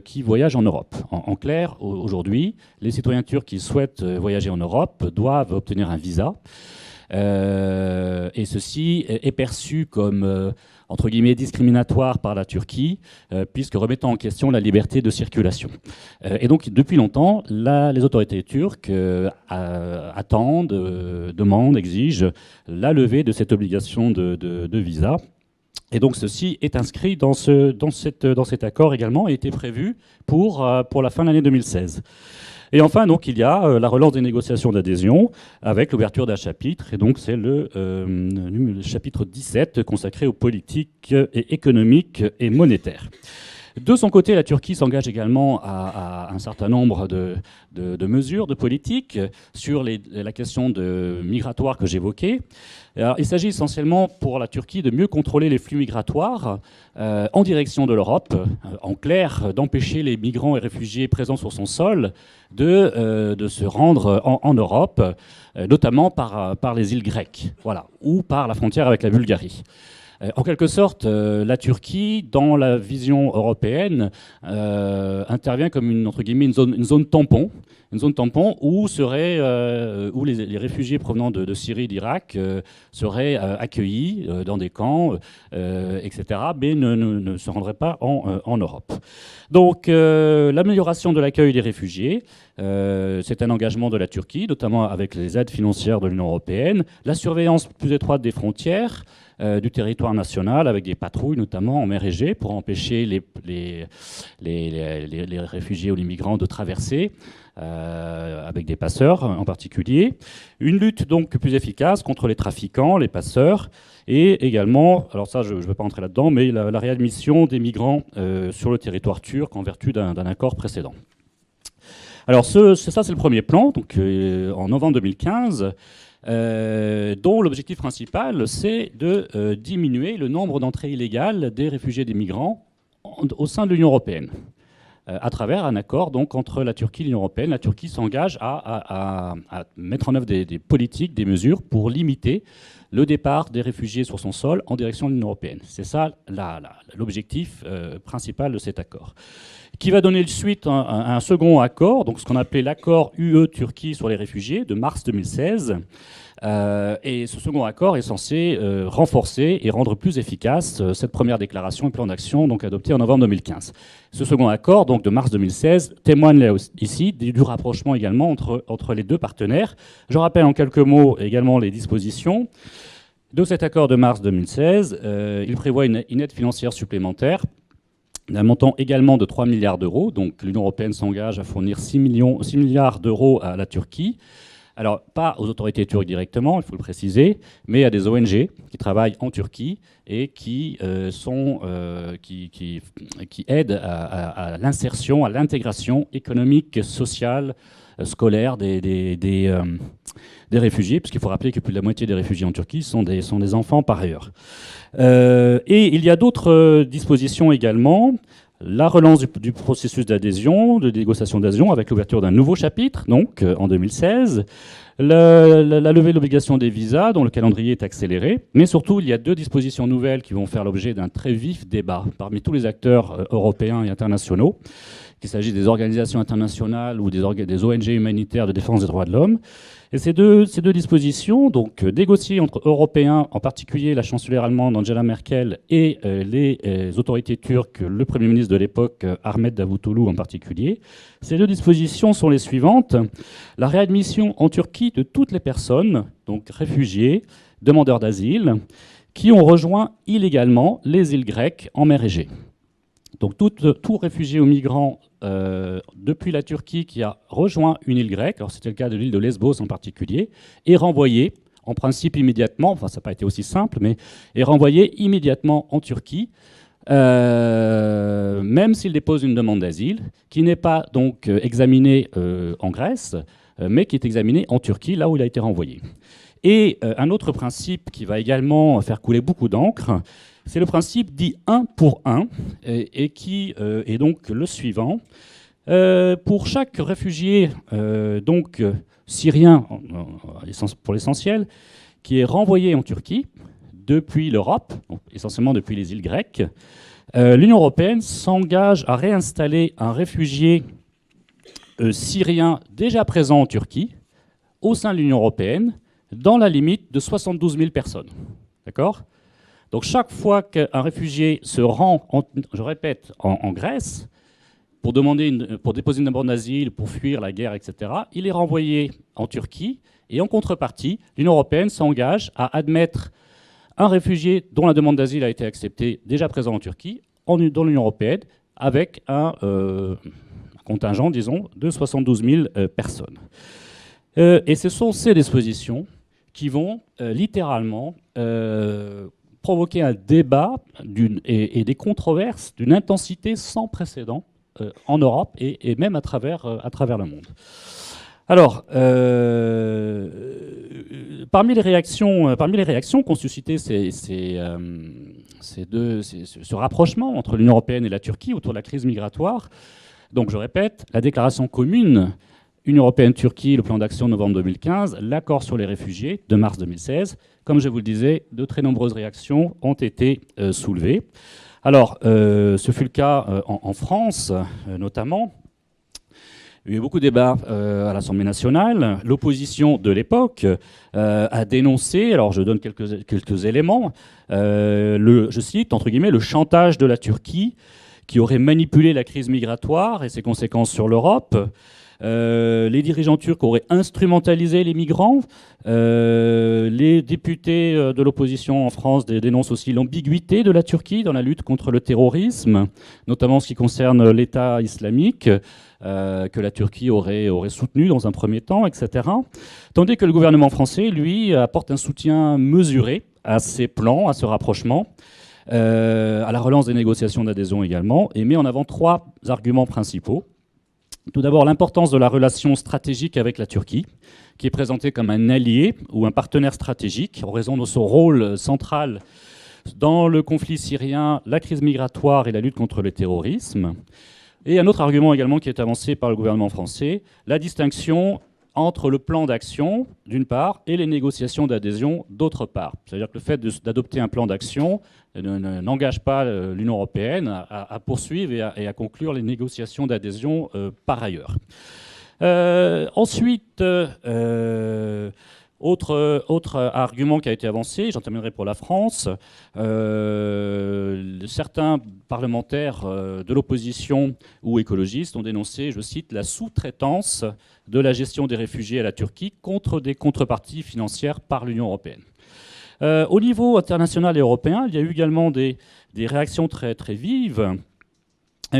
qui voyagent en Europe. En clair, aujourd'hui, les citoyens turcs qui souhaitent voyager en Europe doivent obtenir un visa. Et ceci est perçu comme, entre guillemets, discriminatoire par la Turquie, puisque remettant en question la liberté de circulation. Et donc, depuis longtemps, les autorités turques attendent, demandent, exigent la levée de cette obligation de visa. Et donc ceci est inscrit dans cet accord également, et était prévu pour la fin de l'année 2016. Et enfin, donc, il y a la relance des négociations d'adhésion avec l'ouverture d'un chapitre, et donc c'est le chapitre 17 consacré aux politiques économiques et monétaires. De son côté, la Turquie s'engage également à un certain nombre de mesures, de politiques sur la question migratoire que j'évoquais. Alors, il s'agit essentiellement pour la Turquie de mieux contrôler les flux migratoires en direction de l'Europe, en clair, d'empêcher les migrants et réfugiés présents sur son sol de se rendre en Europe, notamment par les îles grecques, voilà, ou par la frontière avec la Bulgarie. En quelque sorte, la Turquie, dans la vision européenne, intervient comme une zone tampon. Une zone tampon où les réfugiés provenant de Syrie et d'Irak seraient accueillis dans des camps, etc., mais ne se rendraient pas en Europe. Donc, l'amélioration de l'accueil des réfugiés, c'est un engagement de la Turquie, notamment avec les aides financières de l'Union européenne, la surveillance plus étroite des frontières, du territoire national, avec des patrouilles notamment en mer Égée pour empêcher les réfugiés ou les migrants de traverser, avec des passeurs en particulier. Une lutte donc plus efficace contre les trafiquants, les passeurs, et également, alors ça je ne vais pas entrer là-dedans, mais la réadmission des migrants sur le territoire turc en vertu d'un accord précédent. Alors c'est le premier plan, donc en novembre 2015, dont l'objectif principal, c'est de diminuer le nombre d'entrées illégales des réfugiés et des migrants au sein de l'Union européenne, à travers un accord donc, entre la Turquie et l'Union européenne. La Turquie s'engage à mettre en œuvre des politiques, des mesures pour limiter le départ des réfugiés sur son sol en direction de l'Union européenne. C'est ça l'objectif principal de cet accord, qui va donner suite à un second accord, donc ce qu'on appelait l'accord UE-Turquie sur les réfugiés de mars 2016. Et ce second accord est censé renforcer et rendre plus efficace cette première déclaration et plan d'action donc adopté en novembre 2015. Ce second accord donc de mars 2016 témoigne là ici du rapprochement également entre les deux partenaires. Je rappelle en quelques mots également les dispositions de cet accord de mars 2016. Il prévoit une aide financière supplémentaire d'un montant également de 3 milliards d'euros. Donc l'Union européenne s'engage à fournir 6 milliards d'euros à la Turquie. Alors, pas aux autorités turques directement, il faut le préciser, mais à des ONG qui travaillent en Turquie et qui aident à l'insertion, à l'intégration économique, sociale, scolaire des réfugiés, puisqu'il faut rappeler que plus de la moitié des réfugiés en Turquie sont des enfants par ailleurs. Et il y a d'autres dispositions également. La relance du processus d'adhésion, de négociation d'adhésion, avec l'ouverture d'un nouveau chapitre, donc en 2016. La levée de l'obligation des visas, dont le calendrier est accéléré. Mais surtout, il y a deux dispositions nouvelles qui vont faire l'objet d'un très vif débat parmi tous les acteurs européens et internationaux, qu'il s'agisse des organisations internationales ou des ONG humanitaires de défense des droits de l'homme. Et ces deux dispositions, donc négociées entre Européens, en particulier la chancelière allemande Angela Merkel et les autorités turques, le Premier ministre de l'époque Ahmet Davutoglu en particulier, ces deux dispositions sont les suivantes. La réadmission en Turquie de toutes les personnes, donc réfugiés, demandeurs d'asile, qui ont rejoint illégalement les îles grecques en mer Égée. Donc tout réfugié ou migrant depuis la Turquie qui a rejoint une île grecque, alors c'était le cas de l'île de Lesbos en particulier, est renvoyé en principe immédiatement, enfin ça n'a pas été aussi simple, mais est renvoyé immédiatement en Turquie, même s'il dépose une demande d'asile, qui n'est pas donc examinée en Grèce, mais qui est examinée en Turquie, là où il a été renvoyé. Et un autre principe qui va également faire couler beaucoup d'encre, c'est le principe dit 1 pour 1, et qui est donc le suivant. Pour chaque réfugié donc syrien, pour l'essentiel, qui est renvoyé en Turquie depuis l'Europe, essentiellement depuis les îles grecques, l'Union européenne s'engage à réinstaller un réfugié syrien déjà présent en Turquie au sein de l'Union européenne, dans la limite de 72 000 personnes. D'accord ? Donc chaque fois qu'un réfugié se rend, je répète, en Grèce, pour déposer une demande d'asile, pour fuir la guerre, etc., il est renvoyé en Turquie, et en contrepartie, l'Union européenne s'engage à admettre un réfugié dont la demande d'asile a été acceptée, déjà présent en Turquie, dans l'Union européenne, avec un contingent, disons, de 72 000 personnes. Et ce sont ces dispositions qui vont littéralement provoquer un débat et des controverses d'une intensité sans précédent en Europe et même à travers le monde. Alors, parmi les réactions qu'ont suscité ce rapprochement entre l'Union européenne et la Turquie autour de la crise migratoire, donc je répète, la déclaration commune Union européenne-Turquie, le plan d'action de novembre 2015, l'accord sur les réfugiés de mars 2016. Comme je vous le disais, de très nombreuses réactions ont été soulevées. Alors, ce fut le cas en France, notamment. Il y a eu beaucoup de débats à l'Assemblée nationale. L'opposition de l'époque a dénoncé, alors je donne quelques éléments, je cite, entre guillemets, le chantage de la Turquie qui aurait manipulé la crise migratoire et ses conséquences sur l'Europe. Les dirigeants turcs auraient instrumentalisé les migrants. Les députés de l'opposition en France dénoncent aussi l'ambiguïté de la Turquie dans la lutte contre le terrorisme, notamment en ce qui concerne l'État islamique, que la Turquie aurait soutenu dans un premier temps, etc. Tandis que le gouvernement français, lui, apporte un soutien mesuré à ces plans, à ce rapprochement, à la relance des négociations d'adhésion également, et met en avant 3 arguments principaux. Tout d'abord, l'importance de la relation stratégique avec la Turquie, qui est présentée comme un allié ou un partenaire stratégique en raison de son rôle central dans le conflit syrien, la crise migratoire et la lutte contre le terrorisme. Et un autre argument également qui est avancé par le gouvernement français, la distinction entre le plan d'action, d'une part, et les négociations d'adhésion, d'autre part. C'est-à-dire que le fait d'adopter un plan d'action n'engage pas l'Union européenne à poursuivre et à conclure les négociations d'adhésion par ailleurs. Ensuite, autre argument qui a été avancé, j'en terminerai pour la France, certains parlementaires de l'opposition ou écologistes ont dénoncé, je cite, la sous-traitance de la gestion des réfugiés à la Turquie contre des contreparties financières par l'Union européenne. Au niveau international et européen, il y a eu également des réactions très, très vives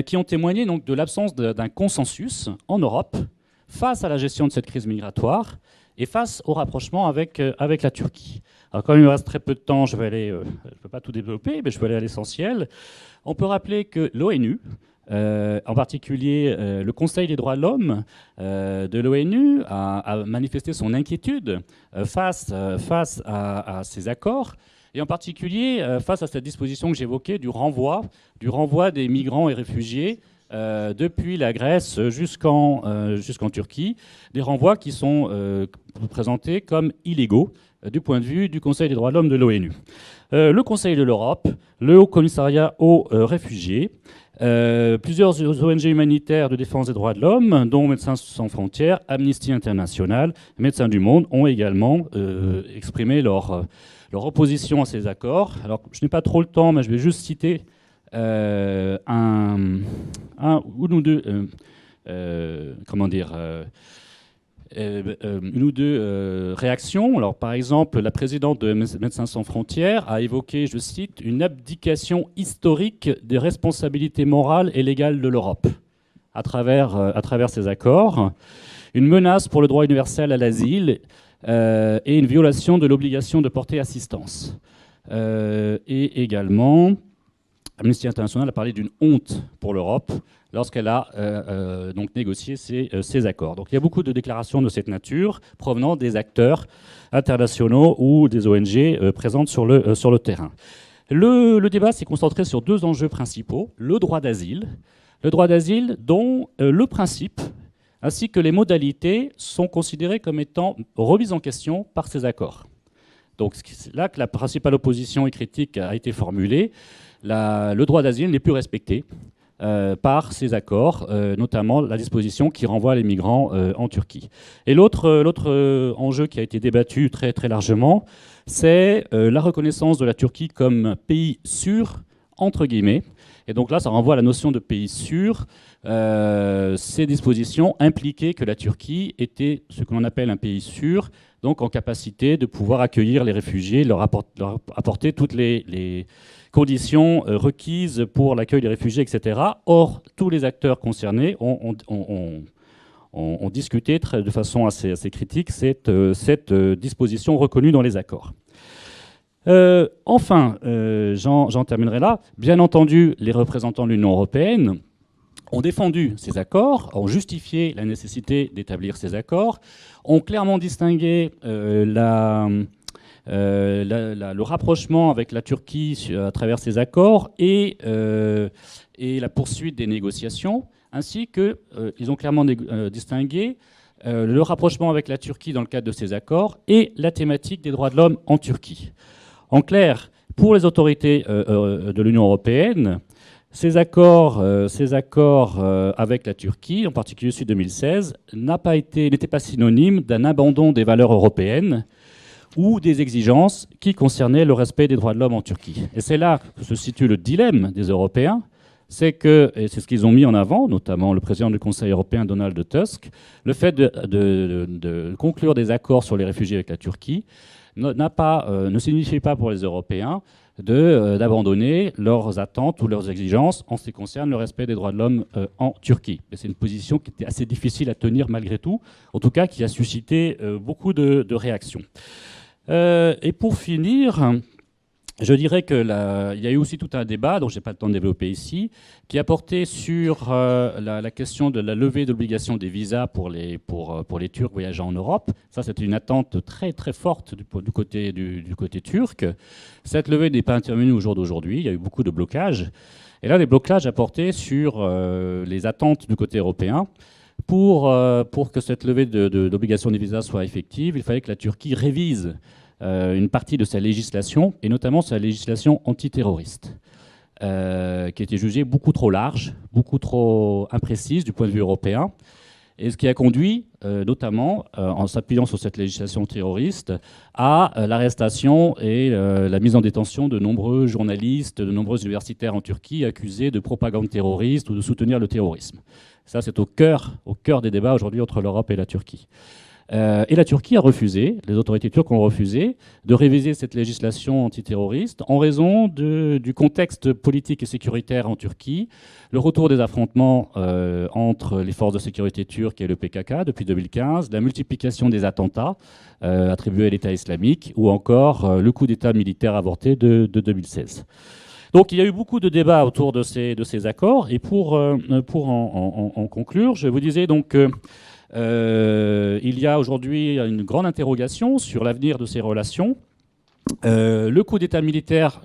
qui ont témoigné donc, de l'absence d'un consensus en Europe face à la gestion de cette crise migratoire et face au rapprochement avec la Turquie. Alors, comme il me reste très peu de temps, je ne peux pas tout développer, mais je vais aller à l'essentiel. On peut rappeler que l'ONU, en particulier le Conseil des droits de l'homme de l'ONU, a manifesté son inquiétude face à ces accords, et en particulier face à cette disposition que j'évoquais du renvoi des migrants et réfugiés depuis la Grèce jusqu'en Turquie, des renvois qui sont présentés comme illégaux du point de vue du Conseil des droits de l'homme de l'ONU. Le Conseil de l'Europe, le Haut Commissariat aux réfugiés, Plusieurs ONG humanitaires de défense des droits de l'homme, dont Médecins sans frontières, Amnesty International, Médecins du Monde, ont également exprimé leur opposition à ces accords. Alors, je n'ai pas trop le temps, mais je vais juste citer un ou deux, une ou deux réactions. Alors, par exemple, la présidente de Médecins sans frontières a évoqué, je cite, une abdication historique des responsabilités morales et légales de l'Europe à travers ces accords, une menace pour le droit universel à l'asile et une violation de l'obligation de porter assistance. Et également, Amnesty International a parlé d'une honte pour l'Europe lorsqu'elle a donc négocié ces accords. Donc il y a beaucoup de déclarations de cette nature provenant des acteurs internationaux ou des ONG présentes sur le terrain. Le débat s'est concentré sur deux enjeux principaux. Le droit d'asile dont le principe ainsi que les modalités sont considérées comme étant remises en question par ces accords. Donc c'est là que la principale opposition et critique a été formulée. Le droit d'asile n'est plus respecté par ces accords, notamment la disposition qui renvoie les migrants en Turquie. Et l'autre enjeu qui a été débattu très, très largement, c'est la reconnaissance de la Turquie comme pays sûr, entre guillemets. Et donc là, ça renvoie à la notion de pays sûr. Ces dispositions impliquaient que la Turquie était ce que l'on appelle un pays sûr, donc en capacité de pouvoir accueillir les réfugiés, leur apporter toutes les conditions requises pour l'accueil des réfugiés, etc. Or, tous les acteurs concernés ont discuté de façon assez critique cette disposition reconnue dans les accords. Enfin, j'en terminerai là. Bien entendu, les représentants de l'Union européenne ont défendu ces accords, ont justifié la nécessité d'établir ces accords, ont clairement distingué le rapprochement avec la Turquie à travers ces accords et la poursuite des négociations, ainsi qu'ils ont clairement distingué le rapprochement avec la Turquie dans le cadre de ces accords et la thématique des droits de l'homme en Turquie. En clair, pour les autorités de l'Union européenne, ces accords avec la Turquie, en particulier celui de 2016, n'étaient pas synonymes d'un abandon des valeurs européennes ou des exigences qui concernaient le respect des droits de l'homme en Turquie. Et c'est là que se situe le dilemme des Européens, et c'est ce qu'ils ont mis en avant, notamment le président du Conseil européen, Donald Tusk, le fait de conclure des accords sur les réfugiés avec la Turquie ne signifie pas pour les Européens d'abandonner leurs attentes ou leurs exigences en ce qui concerne le respect des droits de l'homme en Turquie. Et c'est une position qui était assez difficile à tenir malgré tout, en tout cas qui a suscité beaucoup de réactions. Et pour finir, je dirais qu'il y a eu aussi tout un débat, dont je n'ai pas le temps de développer ici, qui a porté sur la question de la levée de l'obligation des visas pour les Turcs voyageant en Europe. Ça, c'était une attente très très forte du côté turc. Cette levée n'est pas intervenue au jour d'aujourd'hui. Il y a eu beaucoup de blocages. Et là, les blocages a porté sur les attentes du côté européen. Pour que cette levée d'obligation des visas soit effective, il fallait que la Turquie révise une partie de sa législation, et notamment sa législation antiterroriste, qui était jugée beaucoup trop large, beaucoup trop imprécise du point de vue européen, et ce qui a conduit, notamment, en s'appuyant sur cette législation terroriste, à l'arrestation et la mise en détention de nombreux journalistes, de nombreux universitaires en Turquie accusés de propagande terroriste ou de soutenir le terrorisme. Ça, c'est au cœur des débats aujourd'hui entre l'Europe et la Turquie. Et la Turquie a refusé, les autorités turques ont refusé de réviser cette législation antiterroriste en raison du contexte politique et sécuritaire en Turquie, le retour des affrontements entre les forces de sécurité turques et le PKK depuis 2015, la multiplication des attentats attribués à l'État islamique ou encore le coup d'État militaire avorté de 2016. Donc il y a eu beaucoup de débats autour de ces accords, et pour en conclure, je vous disais donc il y a aujourd'hui une grande interrogation sur l'avenir de ces relations. Le coup d'État militaire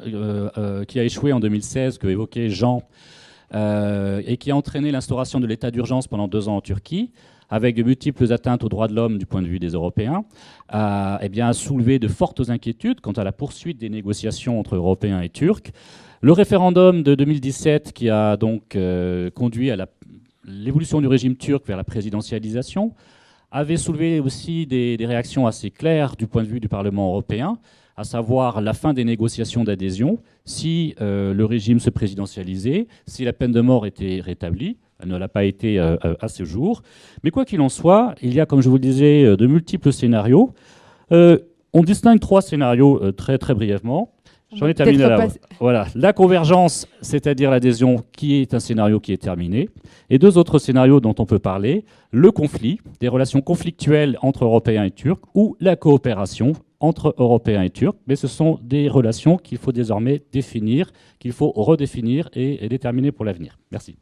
qui a échoué en 2016, que évoquait Jean, et qui a entraîné l'instauration de l'état d'urgence pendant 2 ans en Turquie, avec de multiples atteintes aux droits de l'homme du point de vue des Européens, a soulevé de fortes inquiétudes quant à la poursuite des négociations entre Européens et Turcs. Le référendum de 2017 qui a donc conduit à l'évolution du régime turc vers la présidentialisation avait soulevé aussi des réactions assez claires du point de vue du Parlement européen, à savoir la fin des négociations d'adhésion si le régime se présidentialisait, si la peine de mort était rétablie. Elle ne l'a pas été à ce jour. Mais quoi qu'il en soit, il y a, comme je vous le disais, de multiples scénarios. On distingue 3 scénarios très, très brièvement. J'en ai terminé là. Voilà. La convergence, c'est-à-dire l'adhésion, qui est un scénario qui est terminé. Et 2 autres scénarios dont on peut parler. Le conflit, des relations conflictuelles entre Européens et Turcs, ou la coopération entre Européens et Turcs. Mais ce sont des relations qu'il faut désormais définir, qu'il faut redéfinir et déterminer pour l'avenir. Merci.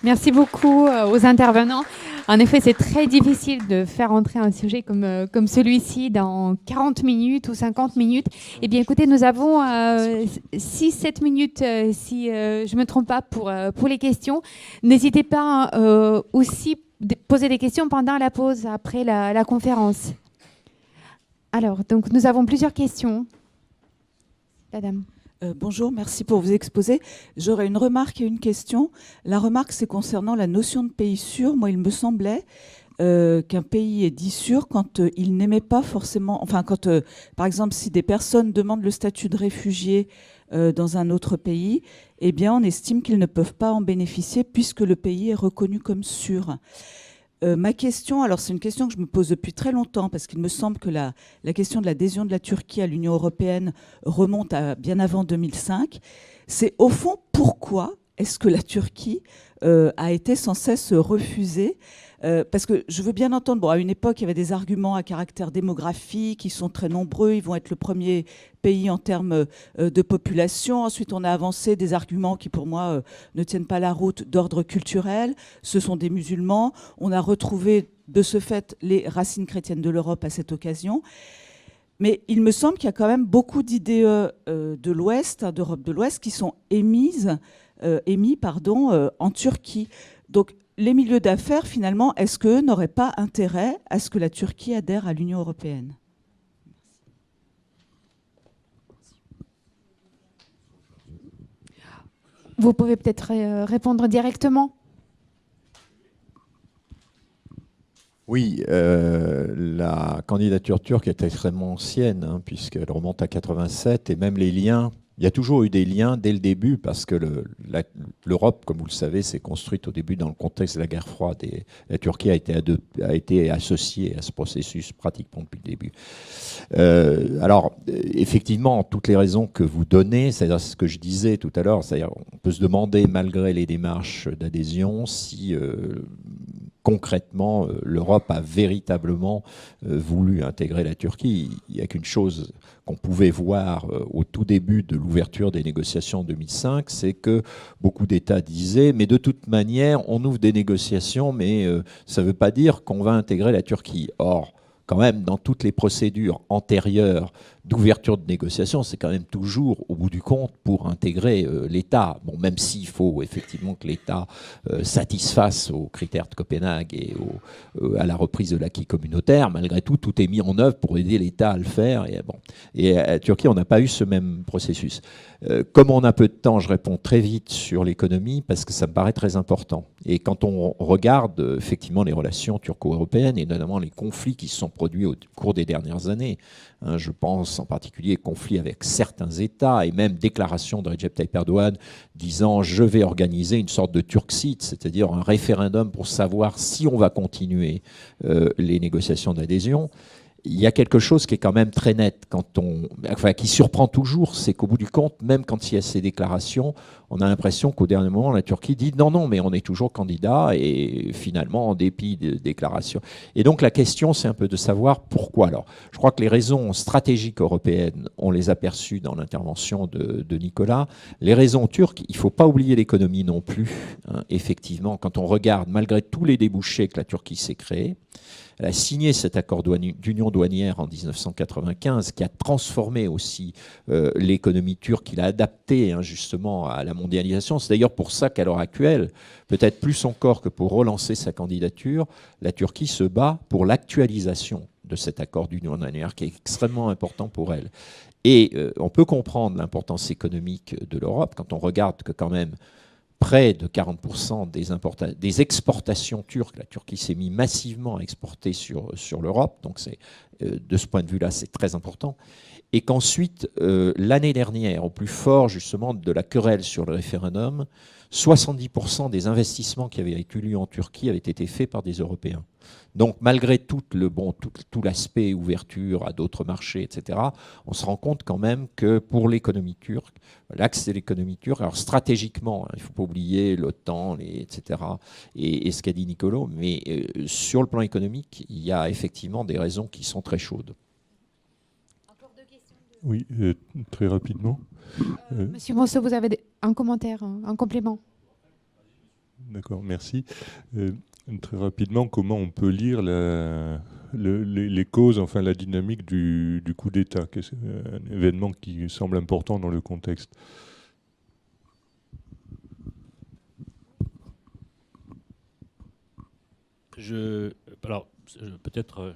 Merci beaucoup aux intervenants. En effet, c'est très difficile de faire entrer un sujet comme celui-ci dans 40 minutes ou 50 minutes. Eh bien, écoutez, nous avons 6-7 minutes, si je ne me trompe pas, pour les questions. N'hésitez pas aussi à poser des questions pendant la pause, après la conférence. Alors, donc, nous avons plusieurs questions. Madame. Bonjour, merci pour vos exposés. J'aurais une remarque et une question. La remarque, c'est concernant la notion de pays sûr. Moi, il me semblait qu'un pays est dit sûr quand il n'émet pas forcément... Enfin, quand, par exemple, si des personnes demandent le statut de réfugié dans un autre pays, eh bien, on estime qu'ils ne peuvent pas en bénéficier puisque le pays est reconnu comme sûr. Ma question, alors c'est une question que je me pose depuis très longtemps parce qu'il me semble que la question de l'adhésion de la Turquie à l'Union européenne remonte à bien avant 2005. C'est au fond pourquoi est-ce que la Turquie a été sans cesse refusée parce que je veux bien entendre, bon, à une époque, il y avait des arguments à caractère démographique, ils sont très nombreux, ils vont être le premier pays en termes de population. Ensuite, on a avancé des arguments qui, pour moi, ne tiennent pas la route d'ordre culturel. Ce sont des musulmans. On a retrouvé, de ce fait, les racines chrétiennes de l'Europe à cette occasion. Mais il me semble qu'il y a quand même beaucoup d'idées de l'Ouest, d'Europe de l'Ouest, qui sont émis en Turquie. Donc, les milieux d'affaires, finalement, est-ce qu'eux n'auraient pas intérêt à ce que la Turquie adhère à l'Union européenne ? Vous pouvez peut-être répondre directement. Oui, la candidature turque est extrêmement ancienne, hein, puisqu'elle remonte à 87, et même les liens... Il y a toujours eu des liens dès le début parce que l'Europe, comme vous le savez, s'est construite au début dans le contexte de la guerre froide et la Turquie a été associée à ce processus pratiquement depuis le début. Alors, effectivement, toutes les raisons que vous donnez, c'est-à-dire ce que je disais tout à l'heure, c'est-à-dire on peut se demander, malgré les démarches d'adhésion, si concrètement l'Europe a véritablement voulu intégrer la Turquie. Il n'y a qu'une chose qu'on pouvait voir au tout début de l'ouverture des négociations en 2005, c'est que beaucoup d'États disaient « mais de toute manière, on ouvre des négociations, mais ça ne veut pas dire qu'on va intégrer la Turquie ». Or, quand même, dans toutes les procédures antérieures d'ouverture de négociations, c'est quand même toujours, au bout du compte, pour intégrer l'État. Bon, même s'il faut effectivement que l'État satisfasse aux critères de Copenhague et à la reprise de l'acquis communautaire, malgré tout, tout est mis en œuvre pour aider l'État à le faire. Et à Turquie, on n'a pas eu ce même processus. Comme on a peu de temps, je réponds très vite sur l'économie parce que ça me paraît très important. Et quand on regarde effectivement les relations turco-européennes et notamment les conflits qui se sont produits au cours des dernières années, hein, je pense en particulier conflits avec certains États et même déclaration de Recep Tayyip Erdogan disant « je vais organiser une sorte de Turkcite », c'est-à-dire un référendum pour savoir si on va continuer les négociations d'adhésion. Il y a quelque chose qui est quand même très net, qui surprend toujours, c'est qu'au bout du compte, même quand il y a ces déclarations, on a l'impression qu'au dernier moment, la Turquie dit non, non, mais on est toujours candidat, et finalement, en dépit des déclarations. Et donc la question, c'est un peu de savoir pourquoi. Alors, je crois que les raisons stratégiques européennes, on les a perçues dans l'intervention de Nicolas. Les raisons turques, il ne faut pas oublier l'économie non plus. Hein. Effectivement, quand on regarde, malgré tous les débouchés que la Turquie s'est créée, elle a signé cet accord d'union douanière en 1995 qui a transformé aussi l'économie turque, il a adapté justement à la mondialisation. C'est d'ailleurs pour ça qu'à l'heure actuelle, peut-être plus encore que pour relancer sa candidature, la Turquie se bat pour l'actualisation de cet accord d'union douanière qui est extrêmement important pour elle. Et on peut comprendre l'importance économique de l'Europe quand on regarde que quand même près de 40% des exportations turques, la Turquie s'est mise massivement à exporter sur l'Europe, donc de ce point de vue-là, c'est très important. Et qu'ensuite, l'année dernière, au plus fort justement de la querelle sur le référendum, 70% des investissements qui avaient eu lieu en Turquie avaient été faits par des Européens. Donc malgré tout l'aspect ouverture à d'autres marchés, etc., on se rend compte quand même que pour l'économie turque, l'axe de l'économie turque, alors stratégiquement, il ne faut pas oublier l'OTAN, etc., et ce qu'a dit Nicolo, mais sur le plan économique, il y a effectivement des raisons qui sont très chaudes. Encore deux questions. Oui, très rapidement. Monsieur Monceau, vous avez un commentaire, un complément? D'accord, merci. Très rapidement, comment on peut lire les causes, enfin la dynamique du coup d'État? C'est un événement qui semble important dans le contexte. Peut-être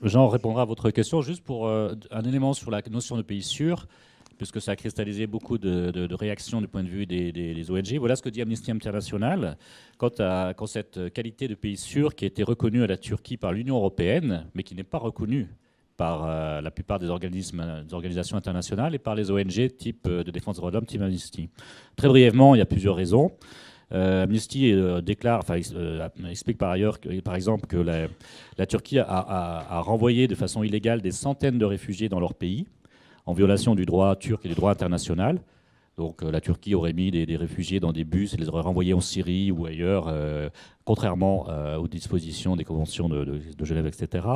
Jean répondra à votre question, juste pour un élément sur la notion de pays sûr, puisque ça a cristallisé beaucoup de réactions du point de vue des ONG. Voilà ce que dit Amnesty International quant cette qualité de pays sûr qui a été reconnue à la Turquie par l'Union européenne, mais qui n'est pas reconnue par la plupart des organisations internationales et par les ONG type de défense des droits de l'homme, type Amnesty. Très brièvement, il y a plusieurs raisons. Amnesty explique par ailleurs, par exemple, que la Turquie a renvoyé de façon illégale des centaines de réfugiés dans leur pays, en violation du droit turc et du droit international. Donc la Turquie aurait mis des réfugiés dans des bus et les aurait renvoyés en Syrie ou ailleurs, contrairement aux dispositions des conventions de Genève, etc.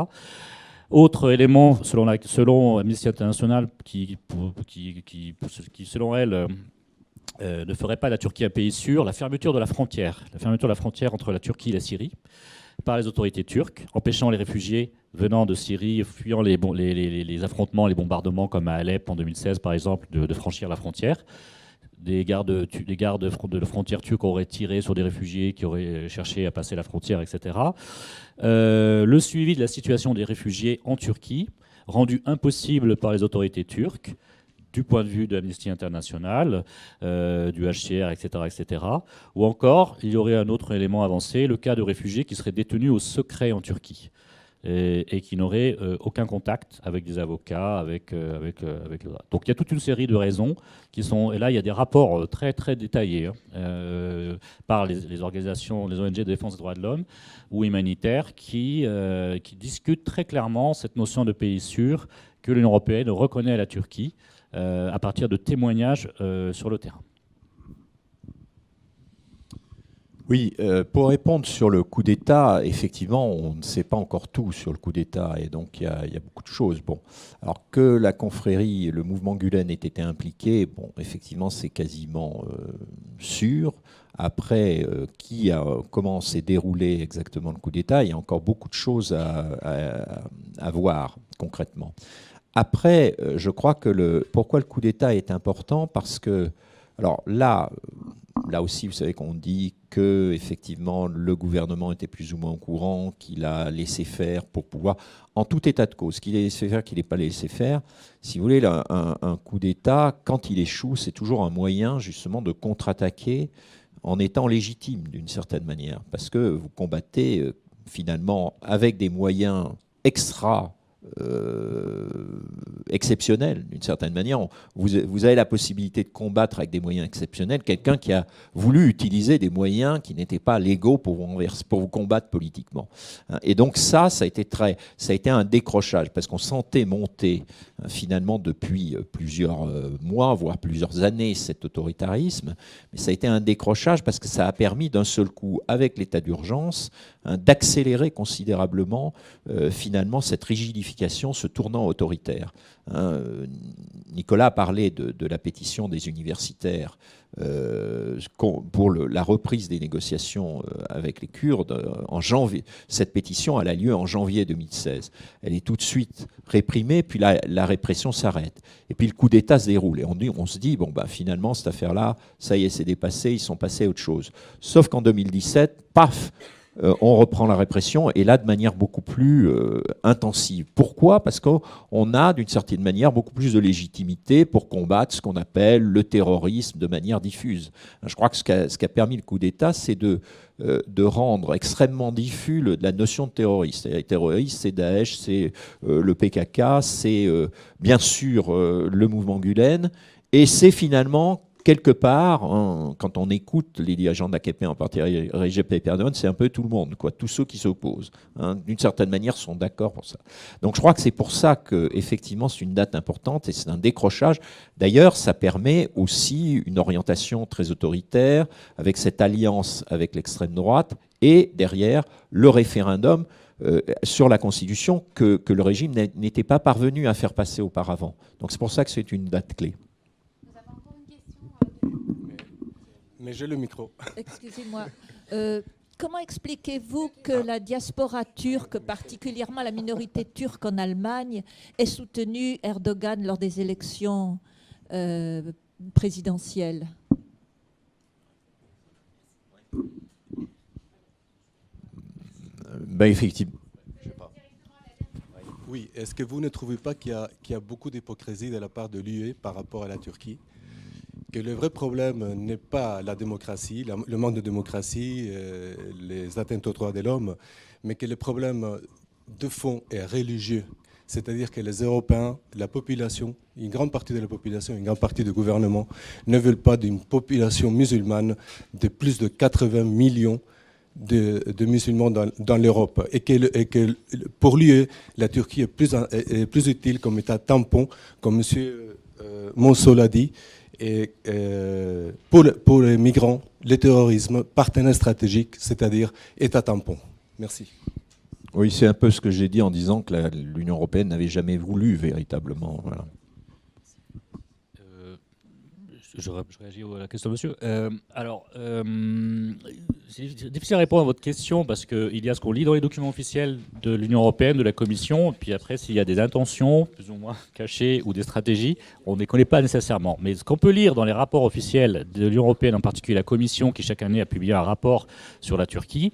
Autre élément, selon Amnesty International, qui selon elle, ne ferait pas la Turquie un pays sûr, la fermeture de la frontière entre la Turquie et la Syrie par les autorités turques, empêchant les réfugiés venant de Syrie, fuyant les affrontements, les bombardements comme à Alep en 2016 par exemple, de franchir la frontière. Des gardes de frontière turcs auraient tiré sur des réfugiés qui auraient cherché à passer la frontière, etc. Le suivi de la situation des réfugiés en Turquie, rendu impossible par les autorités turques, du point de vue de Amnesty International, du HCR, etc., Ou encore, il y aurait un autre élément avancé, le cas de réfugiés qui seraient détenus au secret en Turquie et qui n'auraient aucun contact avec des avocats, avec le... Donc il y a toute une série de raisons qui sont... Et là, il y a des rapports très, très détaillés par les organisations, les ONG de défense des droits de l'homme ou humanitaires qui discutent très clairement cette notion de pays sûr que l'Union européenne reconnaît à la Turquie à partir de témoignages sur le terrain. Oui, pour répondre sur le coup d'État, effectivement, on ne sait pas encore tout sur le coup d'État, et donc il y a beaucoup de choses. Bon, alors que la confrérie, le mouvement Gülen ait été impliqué, bon, effectivement, c'est quasiment sûr. Après, comment s'est déroulé exactement le coup d'État, il y a encore beaucoup de choses à voir concrètement. Après, je crois que pourquoi le coup d'État est important, parce que, alors là aussi, vous savez qu'on dit que effectivement le gouvernement était plus ou moins au courant, qu'il a laissé faire pour pouvoir, en tout état de cause, qu'il ait laissé faire, qu'il n'ait pas laissé faire. Si vous voulez, un coup d'État, quand il échoue, c'est toujours un moyen justement de contre-attaquer en étant légitime d'une certaine manière, parce que vous combattez finalement avec des moyens exceptionnel d'une certaine manière. Vous avez la possibilité de combattre avec des moyens exceptionnels quelqu'un qui a voulu utiliser des moyens qui n'étaient pas légaux pour vous combattre politiquement. Et donc ça a été un décrochage parce qu'on sentait monter finalement depuis plusieurs mois, voire plusieurs années, cet autoritarisme. Mais ça a été un décrochage parce que ça a permis d'un seul coup, avec l'état d'urgence, d'accélérer considérablement finalement cette rigidification modification se tournant autoritaire. Nicolas a parlé de la pétition des universitaires pour la reprise des négociations avec les Kurdes en janvier. Cette pétition, elle a lieu en janvier 2016. Elle est tout de suite réprimée, puis la répression s'arrête. Et puis le coup d'État se déroule. Et on se dit, bon, bah, finalement, cette affaire-là, ça y est, c'est dépassé, ils sont passés à autre chose. Sauf qu'en 2017, paf, on reprend la répression, et là de manière beaucoup plus intensive. Pourquoi ? Parce qu'on a d'une certaine manière beaucoup plus de légitimité pour combattre ce qu'on appelle le terrorisme de manière diffuse. Je crois que ce qu'a permis le coup d'État, c'est de rendre extrêmement diffus la notion de terroriste. Les terroristes, c'est Daesh, c'est le PKK, c'est bien sûr le mouvement Gulen, et c'est finalement quelque part, quand on écoute les dirigeants de l'AKP, en particulier Recep Tayyip Erdogan, c'est un peu tout le monde, quoi. Tous ceux qui s'opposent, d'une certaine manière, sont d'accord pour ça. Donc je crois que c'est pour ça qu'effectivement c'est une date importante et c'est un décrochage. D'ailleurs, ça permet aussi une orientation très autoritaire avec cette alliance avec l'extrême droite et derrière le référendum sur la Constitution que le régime n'était pas parvenu à faire passer auparavant. Donc c'est pour ça que c'est une date clé. Mais j'ai le micro. Excusez-moi. Comment expliquez-vous que la diaspora turque, particulièrement la minorité turque en Allemagne, ait soutenu Erdogan lors des élections présidentielles ? Ben effectivement. Oui, est-ce que vous ne trouvez pas qu'il y a beaucoup d'hypocrisie de la part de l'UE par rapport à la Turquie ? Que le vrai problème n'est pas la démocratie, le manque de démocratie, les atteintes aux droits de l'homme, mais que le problème de fond est religieux. C'est-à-dire que les Européens, la population, une grande partie de la population, une grande partie du gouvernement ne veulent pas d'une population musulmane de plus de 80 millions de musulmans dans l'Europe. Et que pour l'UE, la Turquie est plus utile comme État tampon, comme M. Monceau l'a dit. Et pour les migrants, le terrorisme, partenaire stratégique, c'est-à-dire État tampon. Merci. Oui, c'est un peu ce que j'ai dit en disant que l'Union européenne n'avait jamais voulu véritablement. Voilà. Je réagis à la question, monsieur. C'est difficile à répondre à votre question parce qu'il y a ce qu'on lit dans les documents officiels de l'Union européenne, de la Commission, et puis après, s'il y a des intentions plus ou moins cachées ou des stratégies, on ne les connaît pas nécessairement. Mais ce qu'on peut lire dans les rapports officiels de l'Union européenne, en particulier la Commission, qui chaque année a publié un rapport sur la Turquie,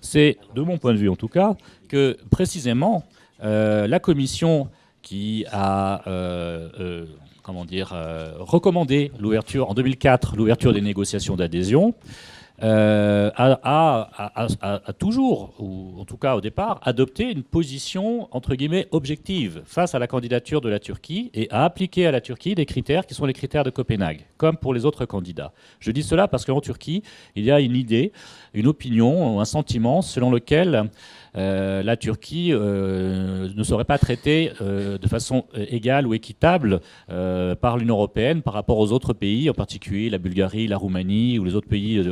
c'est, de mon point de vue en tout cas, que précisément la Commission qui a recommandé l'ouverture en 2004, l'ouverture des négociations d'adhésion, a toujours, ou en tout cas au départ, adopté une position entre guillemets objective face à la candidature de la Turquie et a appliqué à la Turquie des critères qui sont les critères de Copenhague, comme pour les autres candidats. Je dis cela parce qu'en Turquie, il y a une idée, une opinion, un sentiment selon lequel la Turquie ne serait pas traitée de façon égale ou équitable par l'Union européenne par rapport aux autres pays, en particulier la Bulgarie, la Roumanie ou les autres pays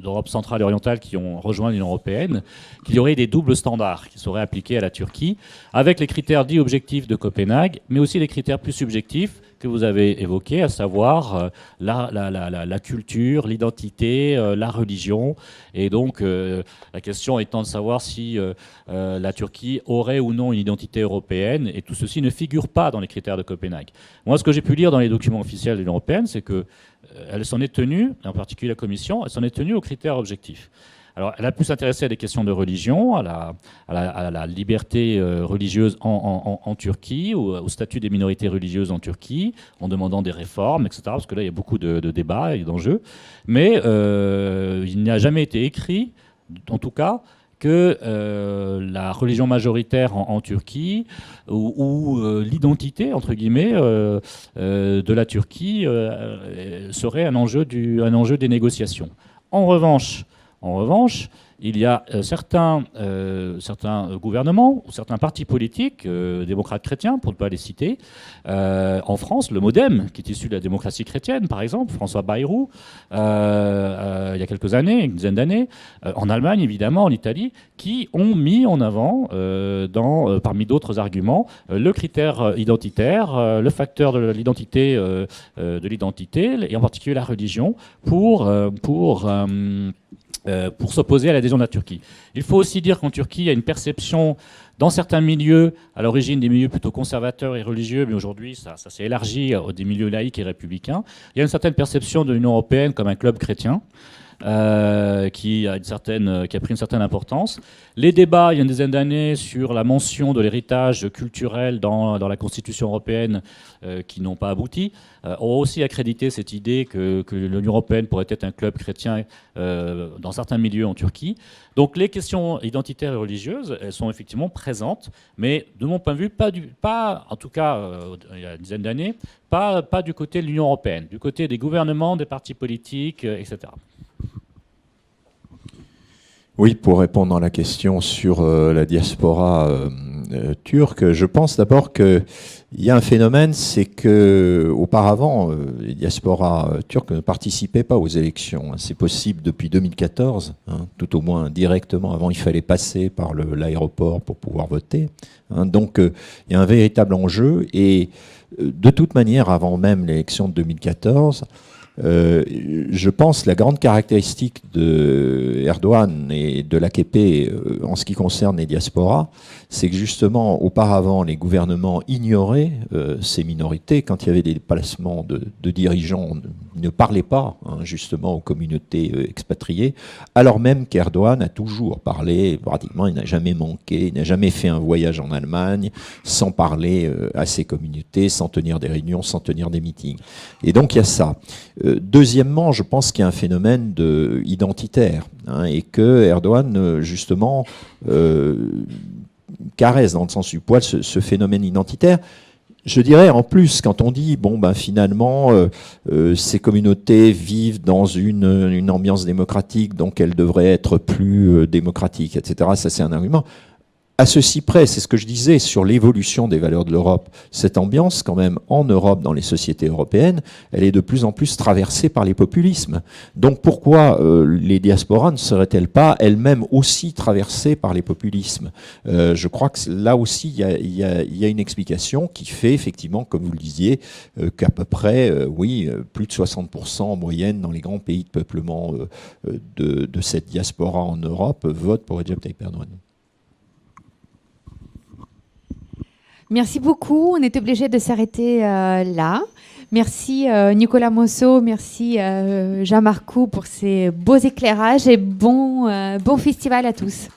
d'Europe centrale et orientale qui ont rejoint l'Union européenne, qu'il y aurait des doubles standards qui seraient appliqués à la Turquie, avec les critères dits objectifs de Copenhague, mais aussi les critères plus subjectifs que vous avez évoqués, à savoir la culture, l'identité, la religion. Et donc, la question étant de savoir si la Turquie aurait ou non une identité européenne, et tout ceci ne figure pas dans les critères de Copenhague. Moi, ce que j'ai pu lire dans les documents officiels de l'Union européenne, c'est qu'elle s'en est tenue, en particulier la Commission, elle s'en est tenue aux critères objectifs. Alors, elle a pu s'intéresser à des questions de religion, à la liberté religieuse en Turquie, au statut des minorités religieuses en Turquie, en demandant des réformes, etc. Parce que là, il y a beaucoup de débats et d'enjeux. Mais il n'a jamais été écrit, en tout cas, que la religion majoritaire en Turquie ou l'identité, entre guillemets, de la Turquie serait un enjeu des négociations. En revanche, En revanche, il y a certains gouvernements, ou certains partis politiques, démocrates chrétiens, pour ne pas les citer, en France, le MoDem, qui est issu de la démocratie chrétienne, par exemple, François Bayrou, il y a quelques années, une dizaine d'années, en Allemagne, évidemment, en Italie, qui ont mis en avant, parmi d'autres arguments, le critère identitaire, le facteur de l'identité, et en particulier la religion, pour s'opposer à l'adhésion de la Turquie. Il faut aussi dire qu'en Turquie, il y a une perception dans certains milieux, à l'origine des milieux plutôt conservateurs et religieux, mais aujourd'hui ça s'est élargi à des milieux laïcs et républicains. Il y a une certaine perception de l'Union européenne comme un club chrétien. Qui a pris une certaine importance. Les débats, il y a une dizaine d'années, sur la mention de l'héritage culturel dans la Constitution européenne, qui n'ont pas abouti, ont aussi accrédité cette idée que l'Union européenne pourrait être un club chrétien dans certains milieux en Turquie. Donc les questions identitaires et religieuses, elles sont effectivement présentes, mais de mon point de vue, en tout cas il y a une dizaine d'années, pas du côté de l'Union européenne, du côté des gouvernements, des partis politiques, etc. Oui, pour répondre à la question sur la diaspora turque, je pense d'abord qu'il y a un phénomène, c'est que auparavant, les diasporas turques ne participaient pas aux élections. C'est possible depuis 2014, tout au moins directement. Avant, il fallait passer par l'aéroport pour pouvoir voter. Donc, il y a un véritable enjeu. Et de toute manière, avant même l'élection de 2014, je pense que la grande caractéristique de Erdogan et de l'AKP en ce qui concerne les diasporas, c'est que justement, auparavant, les gouvernements ignoraient ces minorités. Quand il y avait des déplacements de dirigeants, ils ne parlaient pas justement aux communautés expatriées, alors même qu'Erdogan a toujours parlé, pratiquement, il n'a jamais manqué, il n'a jamais fait un voyage en Allemagne sans parler à ces communautés, sans tenir des réunions, sans tenir des meetings. Et donc, il y a ça. Deuxièmement, je pense qu'il y a un phénomène identitaire et que Erdogan, justement, caresse dans le sens du poil ce phénomène identitaire. Je dirais en plus, quand on dit, finalement, ces communautés vivent dans une ambiance démocratique, donc elles devraient être plus démocratiques, etc., ça c'est un argument. À ceci près, c'est ce que je disais sur l'évolution des valeurs de l'Europe. Cette ambiance, quand même, en Europe, dans les sociétés européennes, elle est de plus en plus traversée par les populismes. Donc pourquoi les diasporas ne seraient-elles pas elles-mêmes aussi traversées par les populismes ? Je crois que là aussi, il y a une explication qui fait, effectivement, comme vous le disiez, qu'à peu près, plus de 60% en moyenne dans les grands pays de peuplement de cette diaspora en Europe votent pour Recep Tayyip Erdogan. Merci beaucoup. On est obligé de s'arrêter là. Merci Nicolas Mosso, merci Jean Marcoux pour ces beaux éclairages et bon festival à tous.